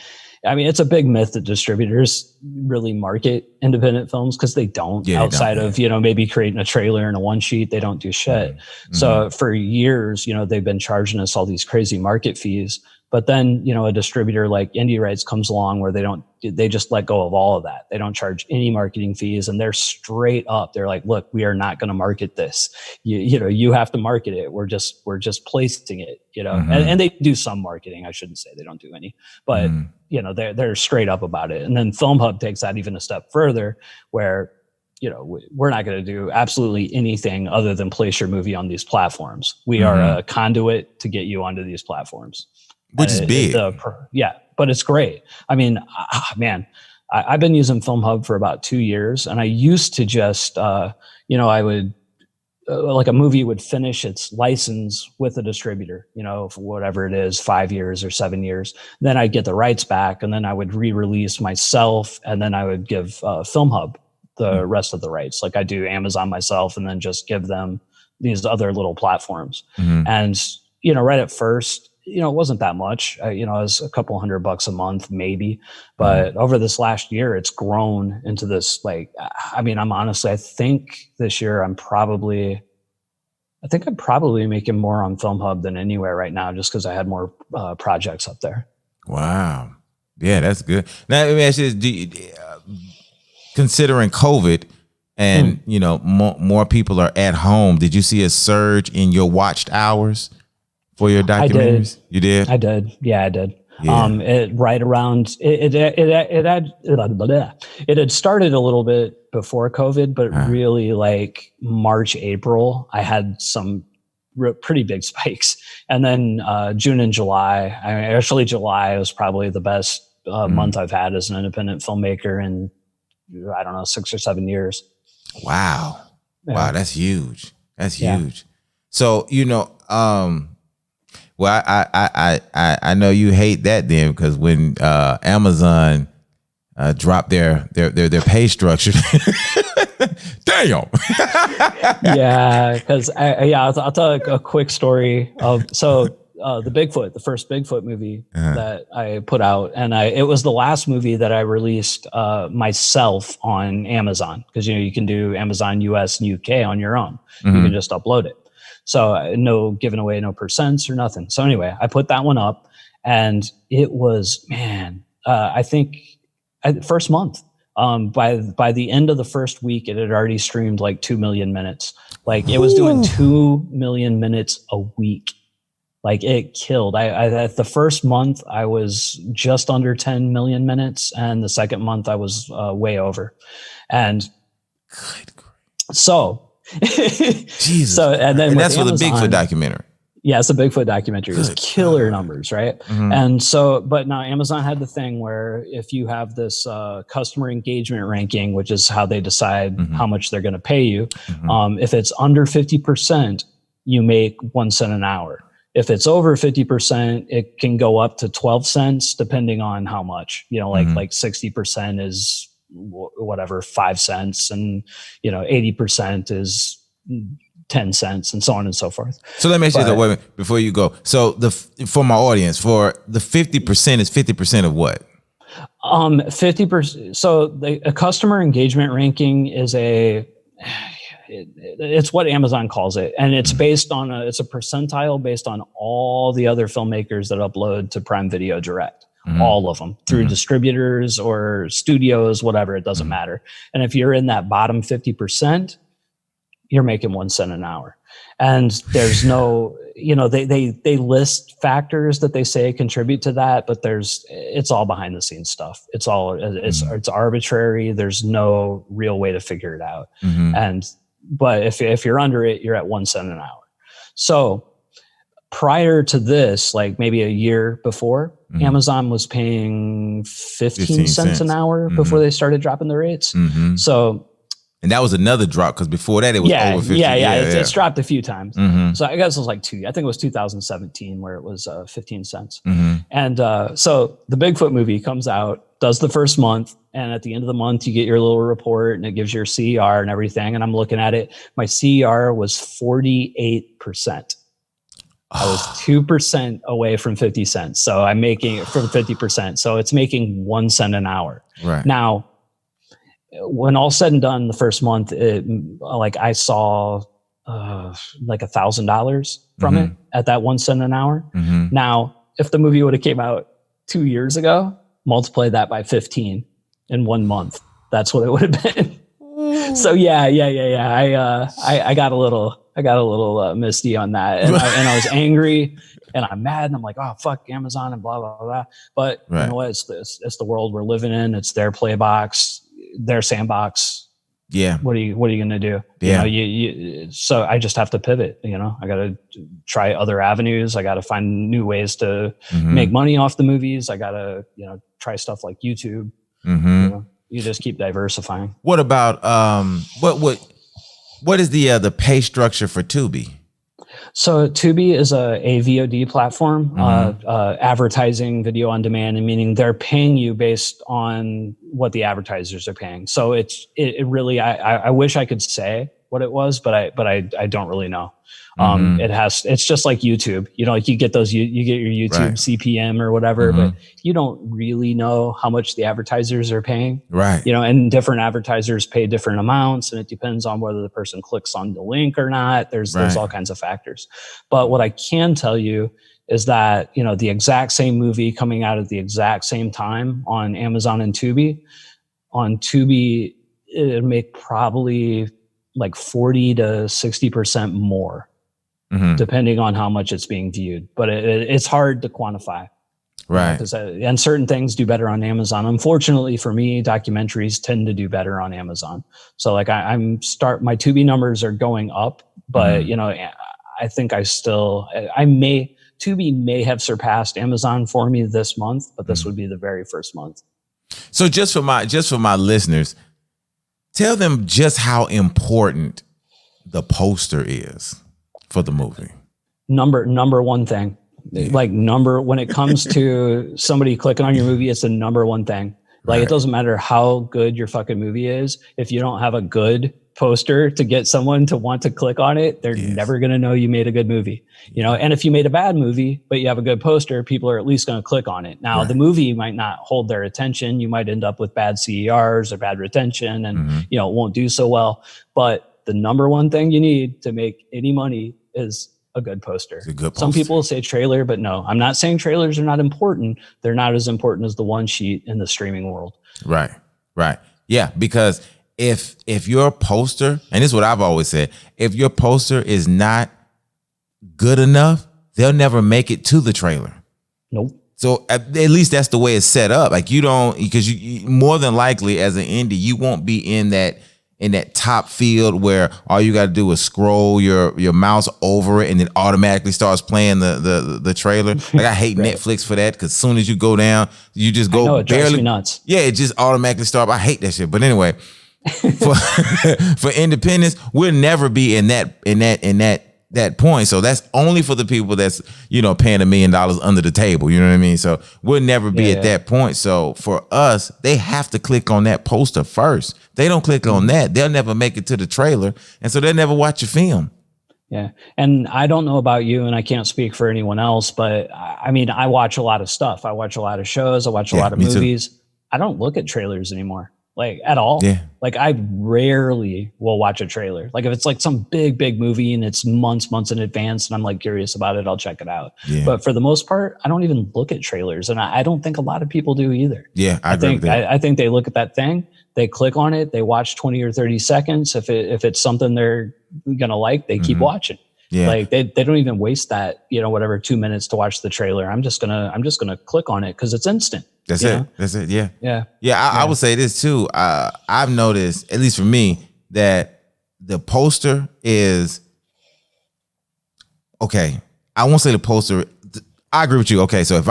it's a big myth that distributors really market independent films, because they don't. Outside of maybe creating a trailer and a one sheet, they don't do shit. So for years they've been charging us all these crazy market fees. But then, a distributor like Indie Rights comes along where they just let go of all of that. They don't charge any marketing fees, and they're straight up. They're like, look, we are not going to market this. You have to market it. We're just placing it, and they do some marketing. I shouldn't say they don't do any, but they're straight up about it. And then Film Hub takes that even a step further, where we're not going to do absolutely anything other than place your movie on these platforms. We are a conduit to get you onto these platforms.
Which is big.
But it's great. I mean, I've been using Film Hub for about 2 years, and I used to just, I would, like a movie would finish its license with a distributor, for whatever it is, 5 years or 7 years. Then I'd get the rights back, and then I would re-release myself, and then I would give Film Hub the rest of the rights. Like I do Amazon myself, and then just give them these other little platforms. And, right at first, it wasn't that much, it was a couple $100 a month, maybe. But over this last year, it's grown into this, like, I think this year I'm probably making more on Film Hub than anywhere right now, just because I had more projects up there.
Wow. Yeah, that's good. Now, let me ask you this, considering COVID and, more people are at home, did you see a surge in your watched hours for your documentaries? You did?
I did. Yeah, I did.
Yeah.
It had started a little bit before COVID, but really like March, April, I had some pretty big spikes. And then June and July, July was probably the best month I've had as an independent filmmaker in, 6 or 7 years.
Wow.
Yeah.
Wow, that's huge. That's huge. So, well, I know you hate that then, because when Amazon drop their pay structure. Damn.
Yeah, because I'll tell a quick story of the first Bigfoot movie that I put out, and it was the last movie that I released myself on Amazon, because you can do Amazon US and UK on your own. You can just upload it. So no giving away, no percents or nothing. So anyway, I put that one up, and it was, I think first month. By the end of the first week, it had already streamed like 2 million minutes. Like it was doing 2 million minutes a week. Like it killed. At the first month, I was just under 10 million minutes, and the second month I was way over. And so,
Jesus.
So and then
that's
Amazon,
for the Bigfoot documentary.
Yeah, it's a Bigfoot documentary. It's killer numbers, right? And so, but now Amazon had the thing where if you have this customer engagement ranking, which is how they decide how much they're going to pay you, if it's under 50%, you make 1 cent an hour. If it's over 50%, it can go up to 12 cents, depending on how much. Like 60% is whatever, 5 cents, and 80% is 10 cents, and so on and so forth.
So let me ask you that, wait a minute, before you go. So for my audience, for the 50% is 50% of what?
50%. So a customer engagement ranking is it's what Amazon calls it. And it's based on it's a percentile based on all the other filmmakers that upload to Prime Video Direct. All of them, through distributors or studios, whatever, it doesn't matter. And if you're in that bottom 50%, you're making 1 cent an hour. And there's no, they list factors that they say contribute to that, but it's all behind the scenes stuff. It's arbitrary. There's no real way to figure it out. But if you're under it, you're at 1 cent an hour. So prior to this, like maybe a year before, Amazon was paying 15 cents an hour before they started dropping the rates. So,
and that was another drop, because before that it was over 50.
It's dropped a few times. So I guess it was like I think it was 2017 where it was 15 cents. And so the Bigfoot movie comes out, does the first month, and at the end of the month you get your little report and it gives your CER and everything. And I'm looking at it, my CER was 48%. I was 2% away from 50 cents. So I'm making it from 50%. So it's making 1 cent an hour.
Right.
Now, when all said and done, the first month, I saw like $1,000 from it at that 1 cent an hour. Now, if the movie would have came out 2 years ago, multiply that by 15 in 1 month. That's what it would have been. So yeah. I got a little misty on that, and I was angry, and I'm mad, and I'm like, oh fuck Amazon and blah blah blah. But you know what? It's the world we're living in. It's their play box, their sandbox. Yeah. What are you gonna do?
Yeah.
So I just have to pivot. I got to try other avenues. I got to find new ways to make money off the movies. I got to try stuff like YouTube. You just keep diversifying.
What about what is the pay structure for Tubi?
So Tubi is a VOD platform, advertising video on demand, and meaning they're paying you based on what the advertisers are paying. So it really, I wish I could say what it was, but I don't really know. It's just like YouTube, like you get you get your YouTube CPM or whatever, but you don't really know how much the advertisers are paying. Right. And different advertisers pay different amounts, and it depends on whether the person clicks on the link or not. There's all kinds of factors. But what I can tell you is that, the exact same movie coming out at the exact same time on Amazon and Tubi, it'd make probably like 40 to 60% more. Depending on how much it's being viewed, but it's hard to quantify, right? And certain things do better on Amazon. Unfortunately for me, documentaries tend to do better on Amazon. So like my Tubi numbers are going up, but I think Tubi may have surpassed Amazon for me this month, but this would be the very first month.
So just for my listeners, tell them just how important the poster is for the movie.
Number one thing, when it comes to somebody clicking on your movie, it's the number one thing. Like, it doesn't matter how good your fucking movie is. If you don't have a good poster to get someone to want to click on it, they're never going to know you made a good movie, you know? And if you made a bad movie, but you have a good poster, people are at least going to click on it. Now, the movie might not hold their attention. You might end up with bad CERs or bad retention and, you know, it won't do so well. But the number one thing you need to make any money is a good poster. Some people say trailer, but no, I'm not saying trailers are not important. They're not as important as the one sheet in the streaming world.
Right. Yeah, because if your poster, and this is what I've always said, if your poster is not good enough, they'll never make it to the trailer.
Nope.
So at least that's the way it's set up. Like, you don't, because you more than likely as an indie, you won't be in that top field where all you got to do is scroll your mouse over it and it automatically starts playing the trailer. Like, I hate Netflix for that, because as soon as you go down, you just go,
I know, it drives me nuts.
Yeah, it just automatically starts. I hate that shit. But anyway, for independence, we'll never be in that point. So that's only for the people that's, you know, paying $1 million under the table. You know what I mean? So we'll never be at that point. So for us, they have to click on that poster first. They don't click on that, they'll never make it to the trailer. And so they'll never watch your film.
Yeah. And I don't know about you, and I can't speak for anyone else, but I mean, I watch a lot of stuff. I watch a lot of shows. I watch a lot of movies. Too. I don't look at trailers anymore, like, at all. Yeah. Like, I rarely will watch a trailer. Like, if it's like some big movie and it's months in advance and I'm like curious about it, I'll check it out. Yeah. But for the most part, I don't even look at trailers, and I don't think a lot of people do either.
Yeah, I agree with that.
I think they look at that thing, they click on it, they watch 20 or 30 seconds. If it's something they're gonna like, they keep watching. Yeah. Like, they don't even waste that, you know, whatever 2 minutes to watch the trailer. I'm just gonna click on it because it's instant.
That's it. Yeah. I would say this too. I've noticed, at least for me, that the poster is okay. I won't say the poster. I agree with you. Okay, so if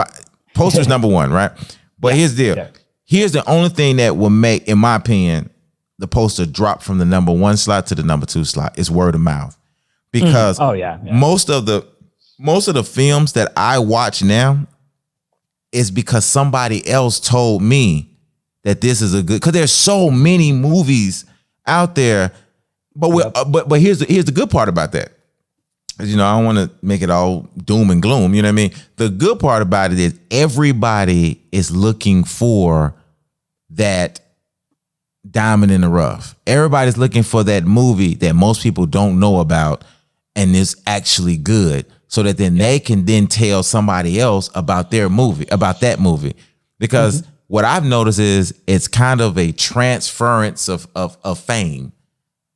poster's number one, right? But here's the deal. Yeah. Here's the only thing that will make, in my opinion, the poster drop from the number 1 slot to the number 2 slot is word of mouth. Because most of the films that I watch now is because somebody else told me that this is a good, because there's so many movies out there. But here's the good part about that. You know, I don't want to make it all doom and gloom. You know what I mean? The good part about it is everybody is looking for that diamond in the rough. Everybody's looking for that movie that most people don't know about and is actually good, so that then they can then tell somebody else about their movie, about that movie. Because what I've noticed is it's kind of a transference of fame.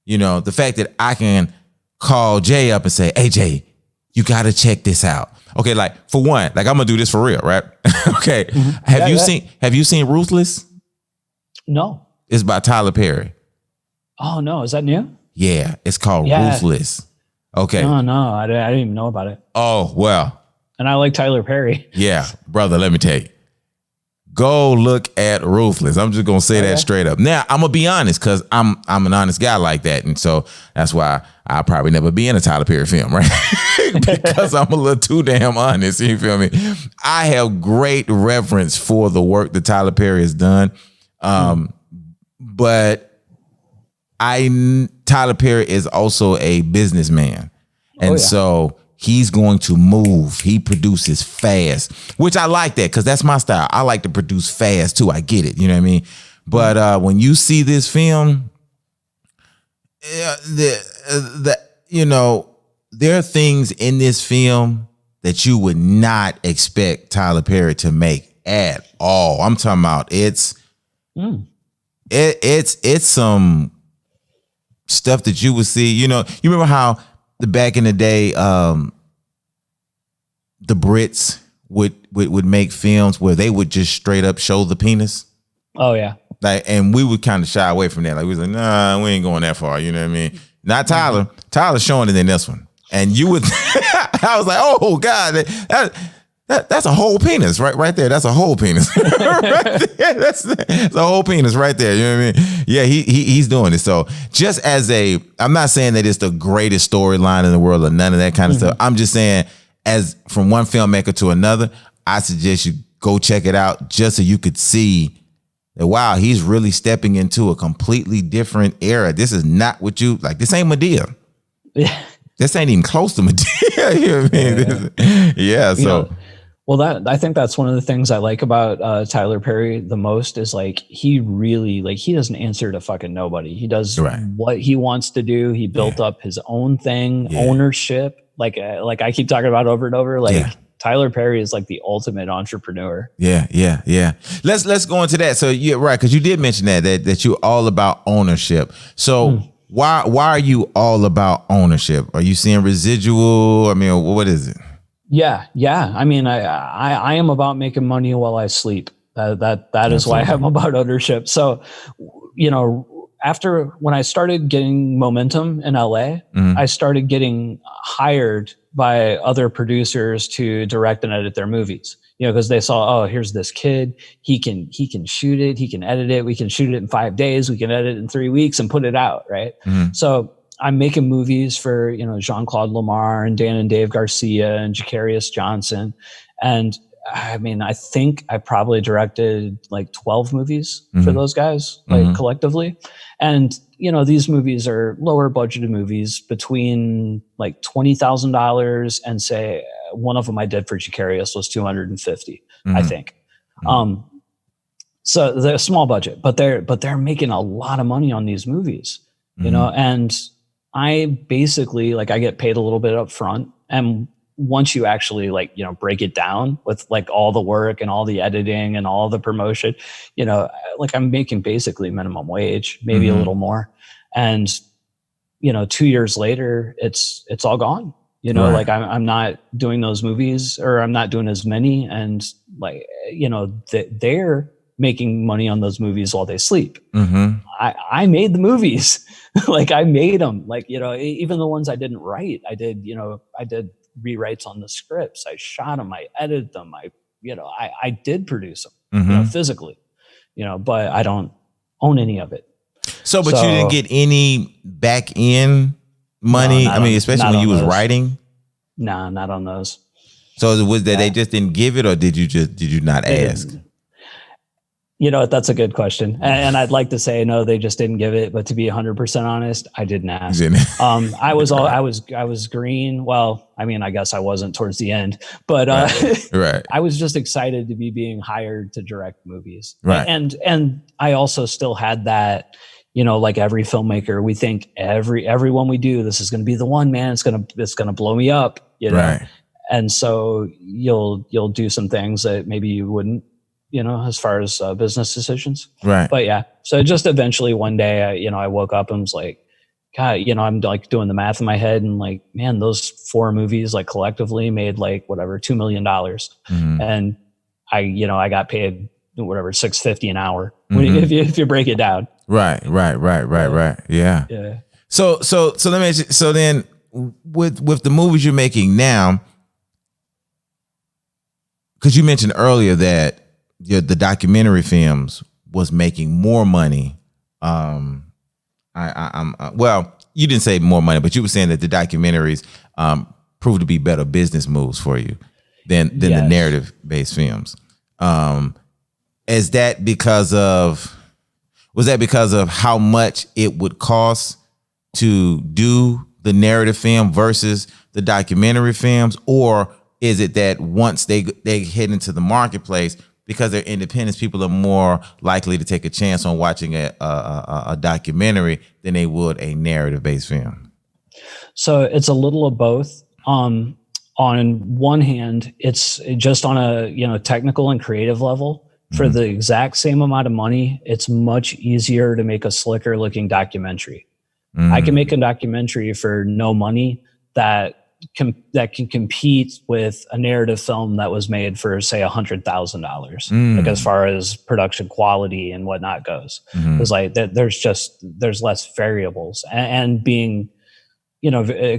You know, the fact that I can call Jay up and say, "Hey Jay, you got to check this out." Okay, like, for one, like, I'm gonna do this for real, right? Okay. Have you seen Ruthless?
No.
It's by Tyler Perry.
Oh no, is that new?
Yeah, it's called Ruthless. Okay.
No, I didn't even know about it.
Oh, well.
And I like Tyler Perry.
Yeah, brother, let me tell you. Go look at Ruthless. I'm just gonna say that straight up. Now, I'm gonna be honest, because I'm an honest guy like that, and so that's why I'll probably never be in a Tyler Perry film, right? Because I'm a little too damn honest. You feel me? I have great reverence for the work that Tyler Perry has done, but Tyler Perry is also a businessman, and so he's going to move. He produces fast, which I like that, because that's my style. I like to produce fast too. I get it. You know what I mean? But when you see this film, you know, there are things in this film that you would not expect Tyler Perry to make at all. I'm talking about it's some stuff that you would see. You know, you remember how back in the day, the Brits would make films where they would just straight up show the penis. Oh yeah. Like, and we would kind of shy away from that. Like, we was like, nah, we ain't going that far. You know what I mean? Not Tyler. Tyler's showing it in this one. And you would, I was like, oh God, that's a whole penis right there. That's a whole penis right there. That's a whole penis right there. You know what I mean? Yeah, he's doing it. So just as I'm not saying that it's the greatest storyline in the world or none of that kind of stuff. I'm just saying, as from one filmmaker to another, I suggest you go check it out just so you could see that, wow, he's really stepping into a completely different era. This is not what you like. This ain't Medea.
Yeah.
This ain't even close to Medea. You know what I mean? Yeah. So,
well, I think that's one of the things I like about Tyler Perry the most is like he really like he doesn't answer to fucking nobody. He does what he wants to do. He built up his own thing, ownership. Like I keep talking about over and over. Like Tyler Perry is like the ultimate entrepreneur.
Yeah. Let's go into that. So yeah, right, because you did mention that you're all about ownership. So why are you all about ownership? Are you seeing residual? I mean, what is it?
Yeah. I mean, I am about making money while I sleep. That is why I'm about ownership. So, you know, after when I started getting momentum in LA, I started getting hired by other producers to direct and edit their movies. You know, because they saw, oh, here's this kid. He can shoot it. He can edit it. We can shoot it in 5 days. We can edit it in 3 weeks and put it out. Right. So I'm making movies for, you know, Jean-Claude Lamar and Dan and Dave Garcia and Jacarius Johnson. And I mean, I think I probably directed like 12 movies for those guys, like collectively. And, you know, these movies are lower budgeted movies between like $20,000 and say one of them I did for Jacarius was 250, I think. So they're a small budget, but they're making a lot of money on these movies, you know, and I basically like I get paid a little bit up front, and once you actually like, you know, break it down with like all the work and all the editing and all the promotion, you know, like I'm making basically minimum wage, maybe a little more. And, you know, 2 years later, it's all gone, you know, like I'm not doing those movies, or I'm not doing as many. And like, you know, they're making money on those movies while they sleep. I made the movies. Like I made them, like, you know, even the ones I didn't write, I did rewrites on the scripts. I shot them, I edited them. I did produce them, you know, physically, you know, but I don't own any of it.
So you didn't get any back end money? No, I mean, especially when you was writing?
Nah, not on those.
So was that they just didn't give it, or did you not ask?
You know, that's a good question. And I'd like to say, no, they just didn't give it. But to be 100% honest, I didn't ask. I was green. Well, I mean, I guess I wasn't towards the end, but I was just excited to be being hired to direct movies. And I also still had that, you know, like every filmmaker, we think everyone we do, this is going to be the one, man. It's going to blow me up, you know? And so you'll do some things that maybe you wouldn't, you know, as far as business decisions. But yeah, so just eventually one day, I woke up and was like, God, you know, I'm like doing the math in my head and like, man, those 4 movies like collectively made like whatever, $2 million. And I got paid whatever, $650 an hour if you break it down. Right.
Yeah. So let me ask you, so then with the movies you're making now, because you mentioned earlier that the documentary films was making more money. Well, you didn't say more money, but you were saying that the documentaries proved to be better business moves for you than the narrative based films. Was that because of how much it would cost to do the narrative film versus the documentary films, or is it that once they head into the marketplace, because they're independents, people are more likely to take a chance on watching a documentary than they would a narrative-based film?
So it's a little of both. On one hand, it's just on a technical and creative level. For the exact same amount of money, it's much easier to make a slicker looking documentary. I can make a documentary for no money that can compete with a narrative film that was made for, say, $100,000, like as far as production quality and whatnot goes. It's like there's less variables, and being,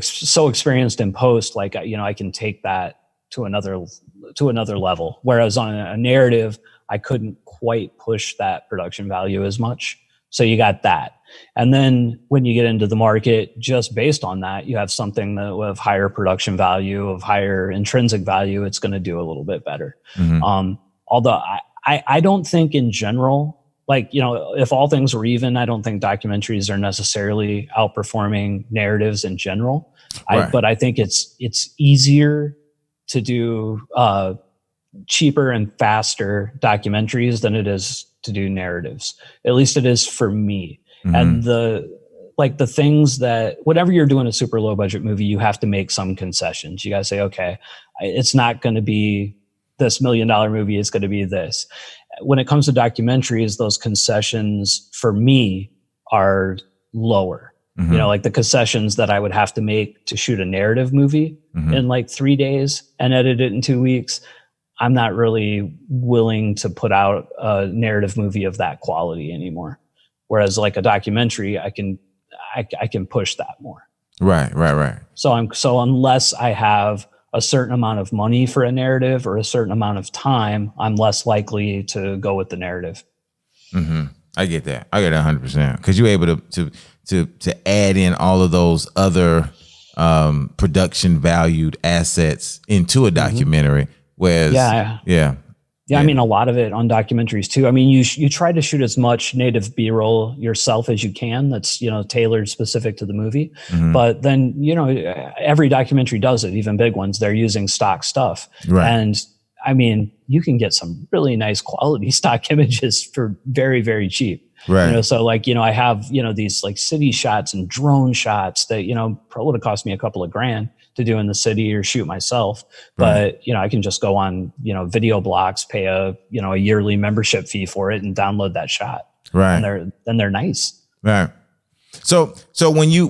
so experienced in post, like, I can take that to another level. Whereas on a narrative, I couldn't quite push that production value as much. So you got that. And then when you get into the market, just based on that, you have something that with higher production value, of higher intrinsic value, it's going to do a little bit better. Although I don't think in general, like, if all things were even, I don't think documentaries are necessarily outperforming narratives in general.
Right.
But I think it's easier to do cheaper and faster documentaries than it is to do narratives. At least it is for me.
Mm-hmm.
And the things that, whenever you're doing a super low budget movie, you have to make some concessions. You got to say, okay, it's not going to be this $1 million movie. It's going to be this. When it comes to documentaries, those concessions for me are lower.
Mm-hmm.
Like the concessions that I would have to make to shoot a narrative movie in like 3 days and edit it in 2 weeks. I'm not really willing to put out a narrative movie of that quality anymore. Whereas like a documentary, I can push that more.
Right.
So unless I have a certain amount of money for a narrative or a certain amount of time, I'm less likely to go with the narrative.
Mm-hmm. I get that. I get 100% because you're able to add in all of those other production valued assets into a documentary. Whereas, yeah.
I mean, a lot of it on documentaries too. I mean, you try to shoot as much native B-roll yourself as you can. That's, tailored specific to the movie. Mm-hmm. But then, every documentary does it, even big ones. They're using stock stuff.
Right.
And I mean, you can get some really nice quality stock images for very, very cheap.
Right.
So like, I have, these like city shots and drone shots that, probably would have cost me a couple of grand to do in the city or shoot myself. But, I can just go on, Video Blocks, pay a yearly membership fee for it and download that shot.
Right.
And they're nice.
Right. So when you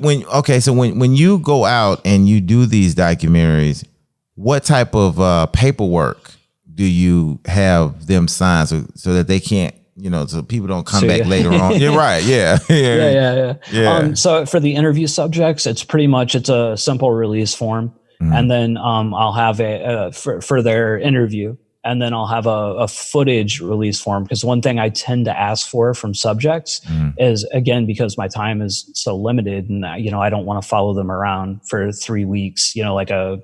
go out and you do these documentaries, what type of paperwork do you have them sign so that they can't, so people don't come back later on? You're right. Yeah.
So for the interview subjects, it's a simple release form. Mm-hmm. And then I'll have for their interview, and then I'll have a footage release form. Because one thing I tend to ask for from subjects is, again, because my time is so limited and, I don't want to follow them around for 3 weeks, like a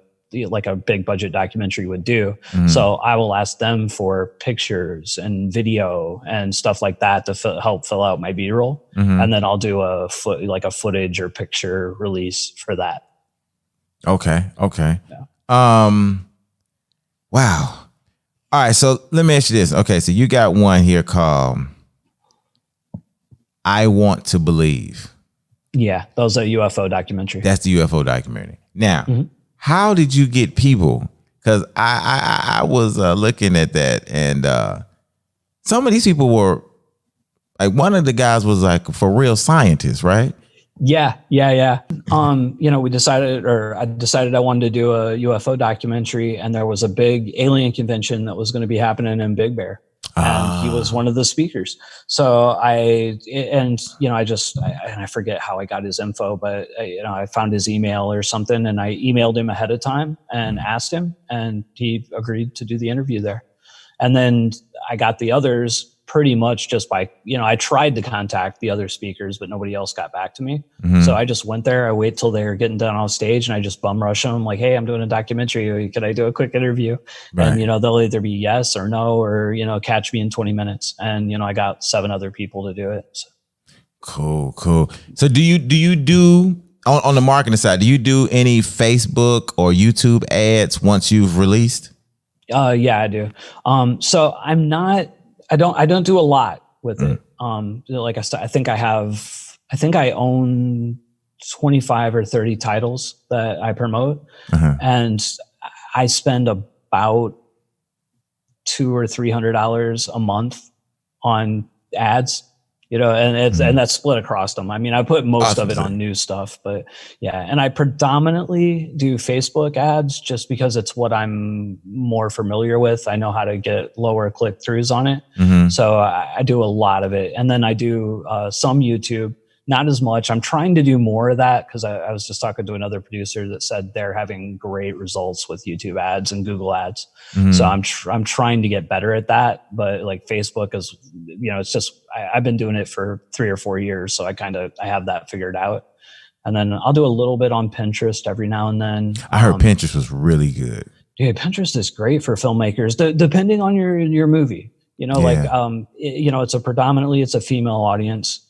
big budget documentary would do. Mm-hmm. So I will ask them for pictures and video and stuff like that to help fill out my B-roll. Mm-hmm. And then I'll do a footage or picture release for that.
Okay. Yeah. Wow. All right. So let me ask you this. Okay. So you got one here called I Want to Believe.
Yeah. That was a UFO documentary.
That's the UFO documentary. Now, how did you get people? Because I was looking at that, and some of these people were like, one of the guys was like for real scientists, right?
Yeah. I decided I wanted to do a UFO documentary, and there was a big alien convention that was going to be happening in Big Bear. And he was one of the speakers. So I forget how I got his info, but I found his email or something, and I emailed him ahead of time and asked him, and he agreed to do the interview there. And then I got the others pretty much just by, I tried to contact the other speakers, but nobody else got back to me. Mm-hmm. So I just went there. I wait till they're getting done on stage, and I just bum rush them like, hey, I'm doing a documentary. Could I do a quick interview? Right. And, they'll either be yes or no, or, catch me in 20 minutes. And, I got 7 other people to do it. So.
Cool. So do you do on the marketing side, do you do any Facebook or YouTube ads once you've released?
Yeah, I do. So I don't do a lot with it. Like I said, I think I own 25 or 30 titles that I promote, and I spend about $200 or $300 a month on ads. And that's split across them. I mean, I put most of it on new stuff, but yeah. And I predominantly do Facebook ads just because it's what I'm more familiar with. I know how to get lower click-throughs on it. Mm-hmm. So I do a lot of it. And then I do some YouTube, not as much. I'm trying to do more of that because I was just talking to another producer that said they're having great results with YouTube ads and Google ads. Mm-hmm. So I'm trying to get better at that. But like Facebook is, it's just, I've been doing it for 3 or 4 years. So I have that figured out. And then I'll do a little bit on Pinterest every now and then.
I heard Pinterest was really good.
Dude, Pinterest is great for filmmakers, depending on your movie. Like
Yeah.
it's a female audience.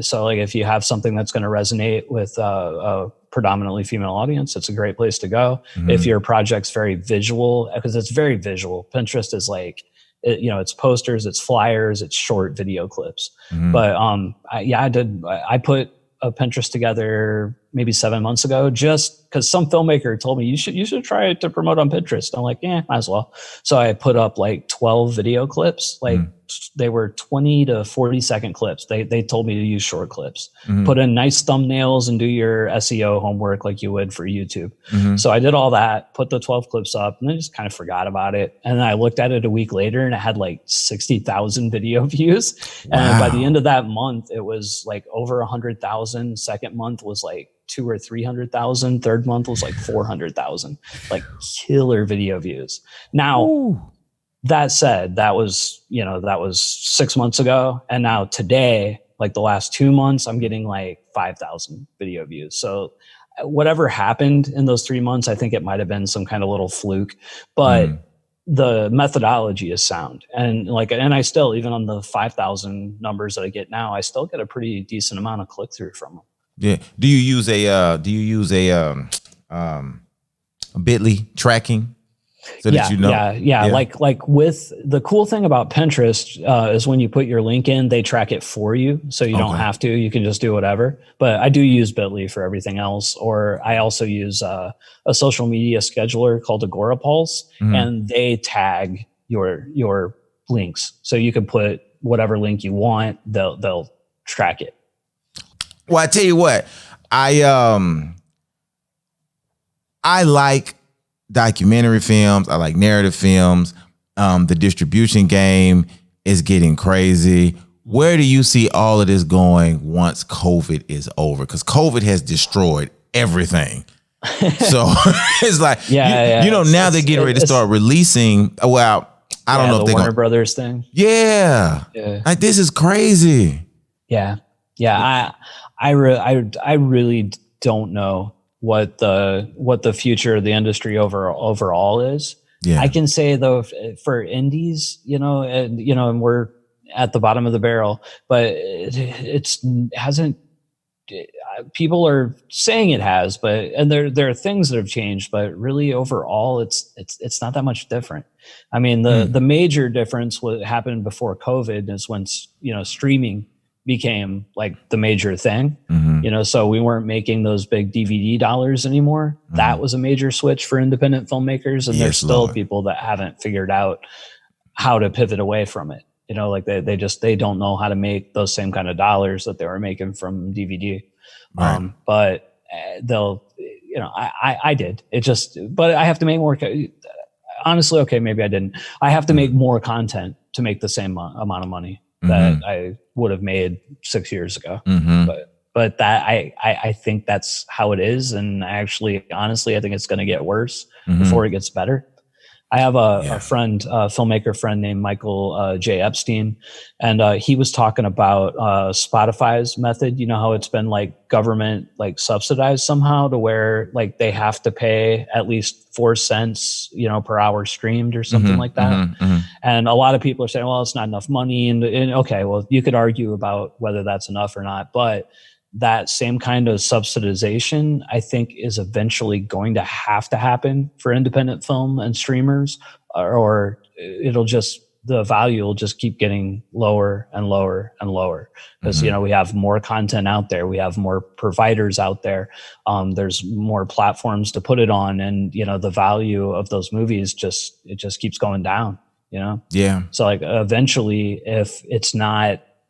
So like if you have something that's going to resonate with a predominantly female audience, it's a great place to go. If your project's very visual, because it's very visual, Pinterest is like, it's posters, it's flyers, it's short video clips. But I put a Pinterest together maybe 7 months ago, just because some filmmaker told me you should try to promote on Pinterest. I'm like, might as well. So I put up like 12 video clips, like they were 20 to 40-second clips. They told me to use short clips, put in nice thumbnails and do your SEO homework like you would for YouTube. So I did all that, put the 12 clips up, and then just kind of forgot about it. And then I looked at it a week later and it had like 60,000 video views.
Wow.
And by the end of that month, it was like over 100,000. Second month was like 200,000 or 300,000. Third month was like 400,000, like killer video views. Now, that said, that was 6 months ago. And now today, like the last 2 months, I'm getting like 5,000 video views. So whatever happened in those 3 months, I think it might've been some kind of little fluke, but the methodology is sound. And I still, even on the 5,000 numbers that I get now, I still get a pretty decent amount of click through from them.
Yeah. Do you use a Bitly tracking so that you know?
Yeah. Like with the cool thing about Pinterest is when you put your link in, they track it for you. So you don't have to, you can just do whatever. But I do use Bitly for everything else. Or I also use a social media scheduler called Agorapulse, and they tag your links. So you can put whatever link you want, they'll track it.
Well, I tell you what, I like documentary films. I like narrative films. The distribution game is getting crazy. Where do you see all of this going once COVID is over? Because COVID has destroyed everything. So it's like, now they're getting ready to start releasing. Well, I don't know if
the
they're
Warner Brothers thing.
Yeah. Like, this is crazy.
Yeah. I really don't know what the future of the industry overall is. Yeah. I can say though, for indies, and we're at the bottom of the barrel, but people are saying it has, and there are things that have changed, but really overall, it's not that much different. I mean, the major difference what happened before COVID is when, streaming became like the major thing, so we weren't making those big DVD dollars anymore. That was a major switch for independent filmmakers. And there's still people that haven't figured out how to pivot away from it. Like they don't know how to make those same kind of dollars that they were making from DVD. Right. But they'll, I did it but I have to make more, honestly. Okay. Maybe I didn't. I have to make more content to make the same amount of money that I would have made 6 years ago. But that I think that's how it is. And honestly, I think it's going to get worse before it gets better. I have a friend, filmmaker friend named Michael J. Epstein, and he was talking about Spotify's method. You know how it's been like government like subsidized somehow to where like they have to pay at least 4 cents, per hour streamed or something like that. And a lot of people are saying, well, it's not enough money. And okay, well, you could argue about whether that's enough or not, but that same kind of subsidization, I think, is eventually going to have to happen for independent film and streamers, or the value will just keep getting lower and lower and lower because, we have more content out there. We have more providers out there. There's more platforms to put it on. And, the value of those movies just keeps going down, Yeah. So like eventually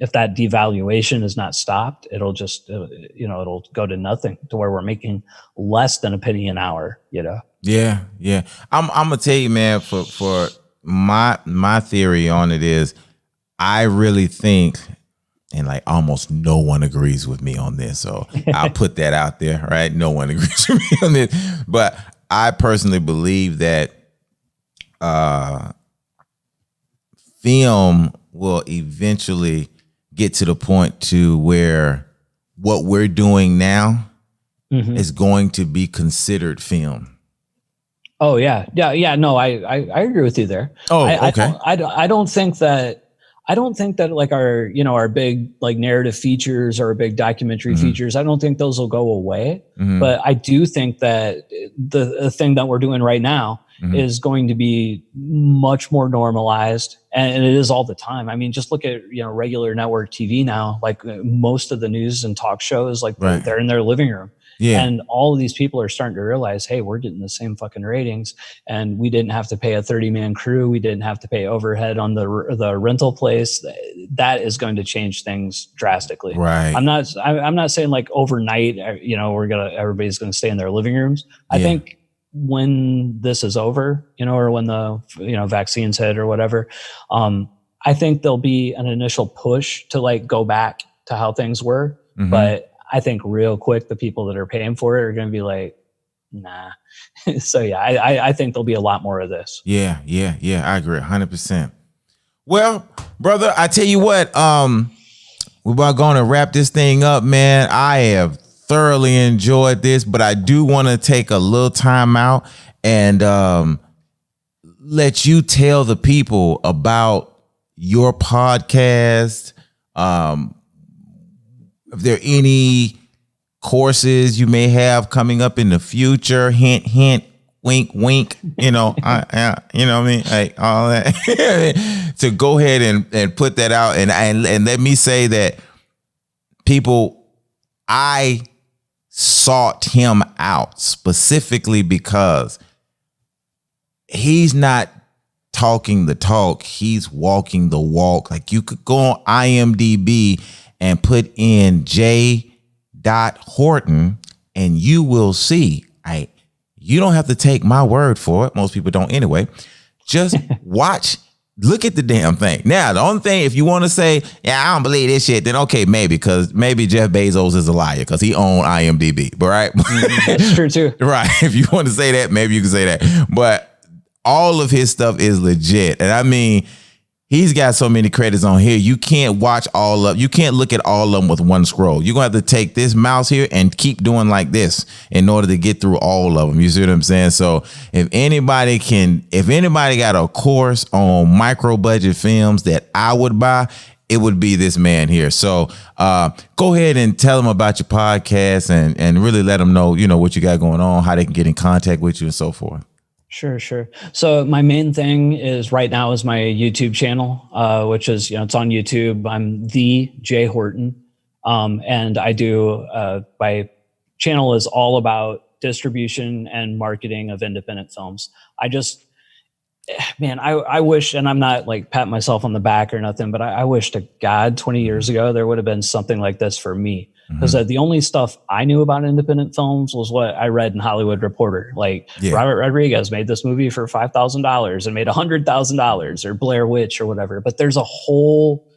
if that devaluation is not stopped, it'll just, it'll go to nothing to where we're making less than a penny an hour,
Yeah. I'm gonna tell you, man, for my theory on it is, I really think, and like almost no one agrees with me on this, so I'll put that out there, right? No one agrees with me on this, but I personally believe that film will eventually get to the point to where what we're doing now is going to be considered film.
Oh yeah. No, I agree with you there.
Oh,
I,
okay.
I don't think that like our, our big like narrative features or big documentary features, I don't think those will go away. But I do think that the thing that we're doing right now is going to be much more normalized, and it is all the time. I mean, just look at, regular network TV now. Like most of the news and talk shows, like
Right.
they're in their living room.
Yeah.
And all of these people are starting to realize, hey, we're getting the same fucking ratings, and we didn't have to pay a 30-man crew. We didn't have to pay overhead on the rental place. That is going to change things drastically.
Right.
I'm not saying like overnight, everybody's gonna stay in their living rooms. I think when this is over, or when the vaccines hit or whatever, I think there'll be an initial push to like go back to how things were, but I think real quick, the people that are paying for it are going to be like, nah. So yeah, I think there'll be a lot more of this.
Yeah. I agree 100%. Well, brother, I tell you what, we're about going to wrap this thing up, man. I have thoroughly enjoyed this, but I do want to take a little time out and let you tell the people about your podcast. If there are any courses you may have coming up in the future, hint, hint, wink, wink, you know what I mean? Like all that to go ahead and put that out. And let me say that people, I sought him out specifically because he's not talking the talk. He's walking the walk. Like you could go on IMDb and put in J. Horton and you will see. You don't have to take my word for it. Most people don't anyway. Just watch, look at the damn thing. Now, the only thing, if you want to say, yeah, I don't believe this shit, then okay, maybe, because maybe Jeff Bezos is a liar because he owned IMDb. But right?
That's true too.
Right. If you want to say that, maybe you can say that. But all of his stuff is legit. And I mean, he's got so many credits on here. You can't watch all of, you can't look at all of them with one scroll. You're going to have to take this mouse here and keep doing like this in order to get through all of them. You see what I'm saying? So if anybody got a course on micro budget films that I would buy, it would be this man here. So go ahead and tell them about your podcast and really let them know, what you got going on, how they can get in contact with you and so forth.
Sure. So my main thing is right now is my YouTube channel, which is, it's on YouTube. I'm the J Horton. And I do, my channel is all about distribution and marketing of independent films. I wish, and I'm not like patting myself on the back or nothing, but I wish to God 20 years ago, there would have been something like this for me. Because the only stuff I knew about independent films was what I read in Hollywood Reporter. Like Robert Rodriguez made this movie for $5,000 and made $100,000, or Blair Witch or whatever. But there's a whole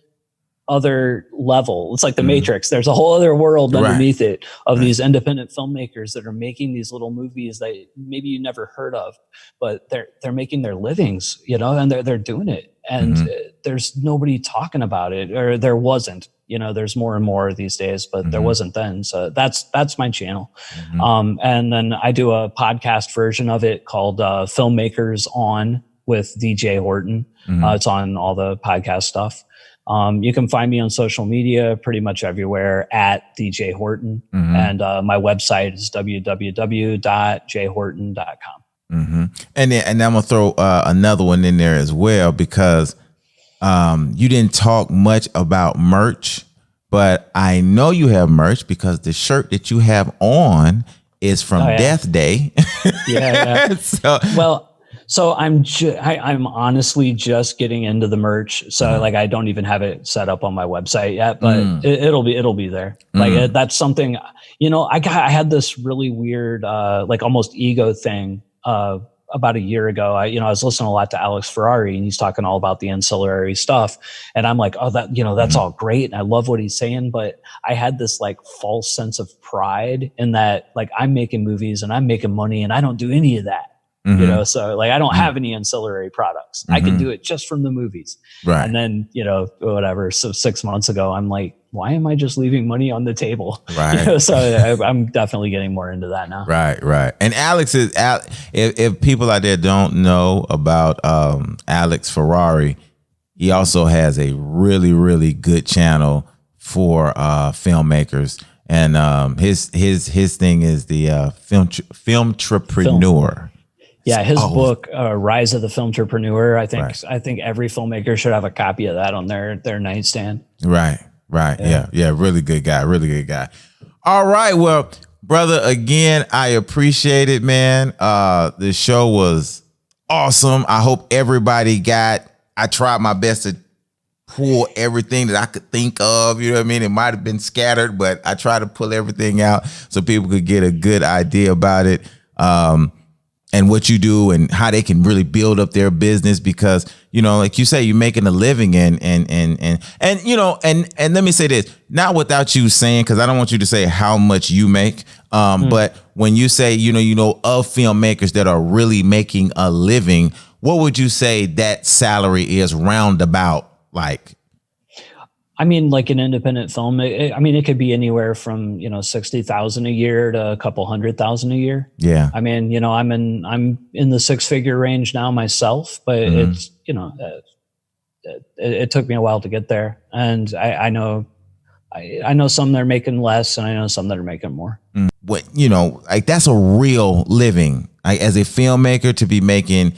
other level. It's like the Matrix. There's a whole other world underneath it of these independent filmmakers that are making these little movies that maybe you never heard of, but they're making their livings, and they're doing it. And there's nobody talking about it, or there wasn't. There's more and more these days, but there wasn't then. So that's my channel. And then I do a podcast version of it called Filmmakers On with DJ Horton. It's on all the podcast stuff. You can find me on social media pretty much everywhere at DJ Horton. And my website is www.jhorton.com.
And I'm gonna throw another one in there as well, because you didn't talk much about merch, but I know you have merch because the shirt that you have on is from Death Day.
Yeah. So I'm honestly just getting into the merch. So like I don't even have it set up on my website yet, but it'll be there. Like that's something, I had this really weird like almost ego thing about a year ago. I was listening a lot to Alex Ferrari, and he's talking all about the ancillary stuff. And I'm like, oh, that's all great. And I love what he's saying. But I had this like false sense of pride in that, like, I'm making movies and I'm making money and I don't do any of that. So like I don't have any ancillary products. I can do it just from the movies.
Right.
And then, whatever. So 6 months ago, I'm like, why am I just leaving money on the table?
Right.
So I'm definitely getting more into that now.
Right. And Alex is, if people out there don't know about Alex Ferrari, he also has a really, really good channel for filmmakers. And his thing is the Filmtrepreneur.
Yeah, his book, Rise of the Filmtrepreneur. I think every filmmaker should have a copy of that on their nightstand.
Right. Yeah. Really good guy. All right. Well, brother, again, I appreciate it, man. The show was awesome. I hope everybody I tried my best to pull everything that I could think of. You know what I mean? It might have been scattered, but I tried to pull everything out so people could get a good idea about it. And what you do and how they can really build up their business, because, you know, like you say, you're making a living and you know, and let me say this, not without you saying, because I don't want you to say how much you make. But when you say, you know, of filmmakers that are really making a living, what would you say that salary is roundabout like?
I mean, like an independent film, it could be anywhere from, you know, 60,000 a year to a couple 100,000 a year.
Yeah.
I mean, you know, I'm in the 6-figure range now myself, but it's, you know, it took me a while to get there. And I know some that are making less, and I know some that are making more.
What, you know, like that's a real living. Like as a filmmaker, to be making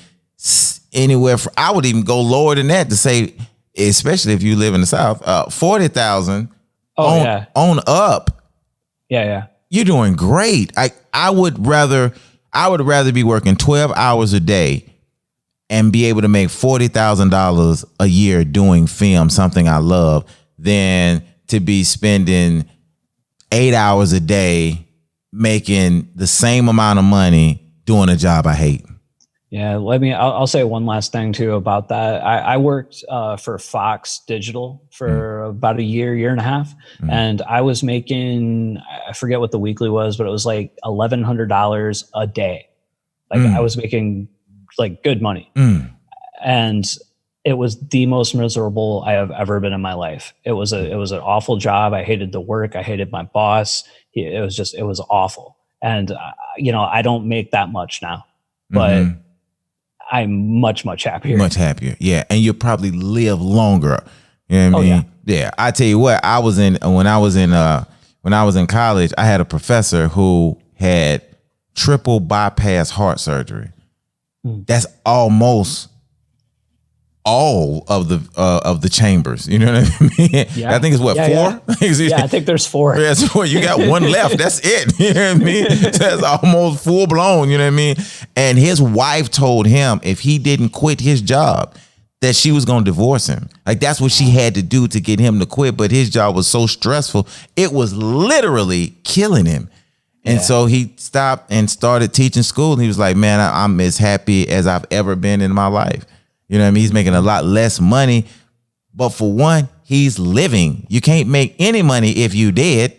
anywhere from, I would even go lower than that to say, especially if you live in the South, 40,000 on up.
Yeah.
You're doing great. I would rather be working 12 hours a day and be able to make $40,000 a year doing film, something I love, than to be spending 8 hours a day making the same amount of money doing a job I hate.
Yeah, I'll say one last thing too about that. I worked for Fox Digital for about a year and a half, and I was making, I forget what the weekly was, but it was like $1,100 a day. Like I was making like good money, and it was the most miserable I have ever been in my life. It was an awful job. I hated the work. I hated my boss. It was awful. And you know, I don't make that much now, but I'm much happier.
Much happier. Yeah. And you'll probably live longer. You know what I mean? Yeah. I tell you what, when I was in college, I had a professor who had triple bypass heart surgery. That's almost all of the chambers. You know what I mean?
Yeah.
I think it's what, 4?
Yeah, I think there's 4.
That's 4. You got one left. That's it. You know what I mean? That's almost full blown. You know what I mean? And his wife told him if he didn't quit his job, that she was going to divorce him. Like that's what she had to do to get him to quit. But his job was so stressful, it was literally killing him. And so he stopped and started teaching school. And he was like, man, I'm as happy as I've ever been in my life. You know what I mean? He's making a lot less money, but for one, he's living. You can't make any money if you did.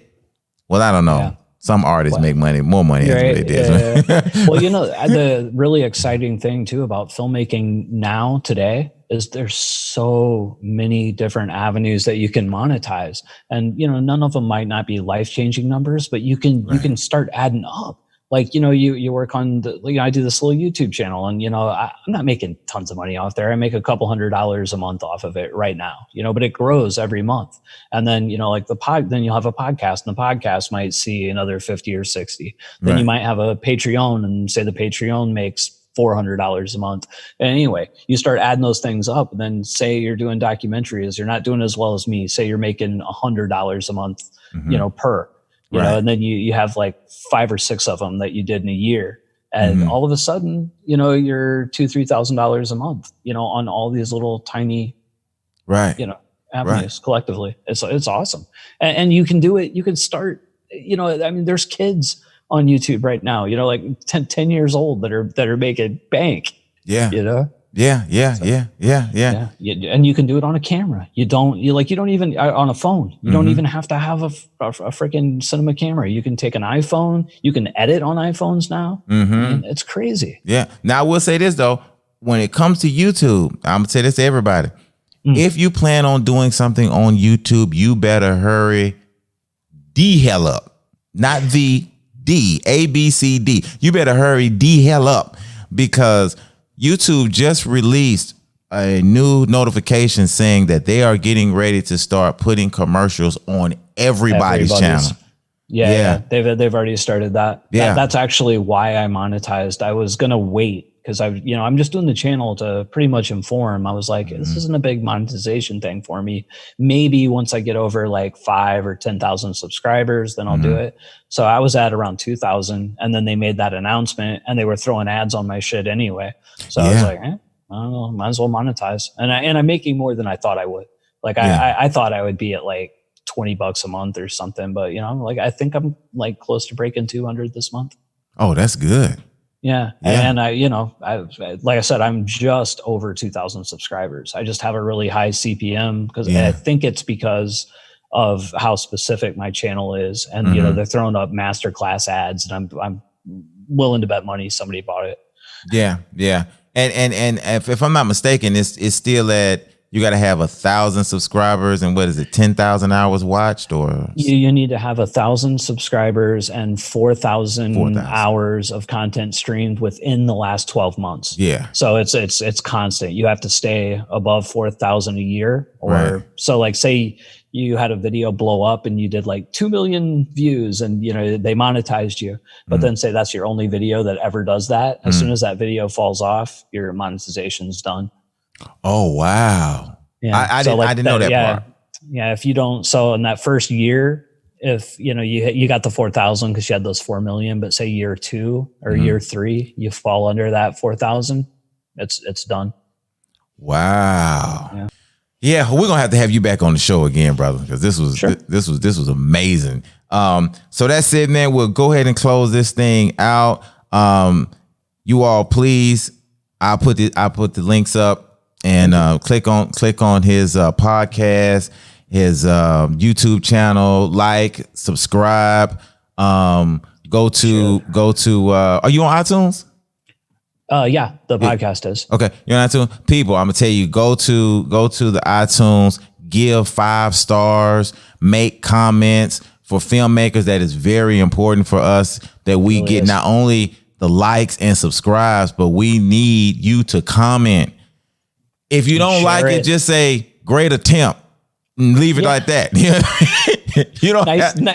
Well, I don't know. Yeah. Some artists make more money than they did.
Yeah. Well, you know, the really exciting thing too about filmmaking now today is there's so many different avenues that you can monetize, and you know, none of them might not be life-changing numbers, but you can start adding up. Like, you know, you work on I do this little YouTube channel, and, you know, I'm not making tons of money off there. I make a couple $100 a month off of it right now, you know, but it grows every month. And then, you know, like then you'll have a podcast, and the podcast might see another 50 or 60. Then you might have a Patreon, and say the Patreon makes $400 a month. And anyway, you start adding those things up, and then say you're doing documentaries, you're not doing as well as me. Say you're making $100 a month, you know, per. You know, and then you have like 5 or 6 of them that you did in a year. And all of a sudden, you know, you're $2,000-$3,000 a month, you know, on all these little tiny, you know, avenues collectively. It's awesome. And you can do it. You can start, you know, I mean, there's kids on YouTube right now, you know, like 10 years old that are making bank. Yeah. You know?
Yeah.
And you can do it on a camera. You don't even on a phone. You don't even have to have a freaking cinema camera. You can take an iPhone. You can edit on iPhones now. I mean, it's crazy.
Yeah. Now I will say this though, when it comes to YouTube, I'm gonna say this to everybody. If you plan on doing something on YouTube, you better hurry the hell up. Not the D, A, B, C, D. You better hurry the hell up, because YouTube just released a new notification saying that they are getting ready to start putting commercials on everybody's channel.
Yeah. They've already started that. That's actually why I monetized. I was gonna wait because I'm just doing the channel to pretty much inform. I was like, this isn't a big monetization thing for me. Maybe once I get over like 5 or 10,000 subscribers, then I'll do it. So I was at around 2,000, and then they made that announcement, and they were throwing ads on my shit anyway. So I was like, I don't know, might as well monetize. And I'm making more than I thought I would. Like I thought I would be at like $20 a month or something, but like I think I'm like close to breaking 200 this month.
Oh, that's good.
Yeah. And I like I said, I'm just over 2,000 subscribers. I just have a really high CPM because I think it's because of how specific my channel is. And, they're throwing up masterclass ads, and I'm willing to bet money somebody bought it. Yeah.
Yeah. And if I'm not mistaken, it's still at, you got to have 1,000 subscribers and 10,000 hours watched, or
you need to have 1,000 subscribers and 4,000 hours of content streamed within the last 12 months.
Yeah.
So it's constant. You have to stay above 4,000 a year, or so like say you had a video blow up and you did like 2 million views and they monetized you, but then say that's your only video that ever does that. As soon as that video falls off, your monetization's done.
Oh, wow. Yeah. I didn't know that part.
Yeah. If you don't, so in that first year, if you got the 4,000 because you had those 4 million, but say year 2 or year 3, you fall under that 4,000, it's done.
Wow. Yeah, we're gonna have to have you back on the show again, brother, because this was amazing. So that's it, man. We'll go ahead and close this thing out. You all, please, I'll put the links up. And click on his podcast, his YouTube channel, like, subscribe. Go to are you on iTunes?
Yeah, the podcast is.
Okay, you're on iTunes. People, I'm gonna tell you, go to the iTunes, give 5 stars, make comments. For filmmakers, that is very important for us, that we get not only the likes and subscribes, but we need you to comment. If you don't like it, just say great attempt and leave it like that. You don't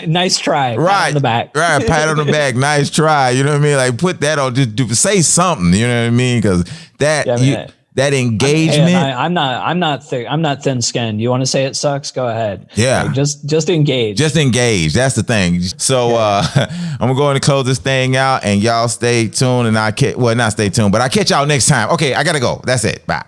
nice try.
Right.
Pat on the back.
Right. Pat on the back. Nice try. You know what I mean? Like put that on, just say something. You know what I mean? Because that engagement.
I'm not thin skinned. You want to say it sucks? Go ahead.
Yeah.
Like, just engage.
Just engage. That's the thing. So I'm gonna go ahead and close this thing out, and y'all stay tuned. And not stay tuned, but I'll catch y'all next time. Okay, I gotta go. That's it. Bye.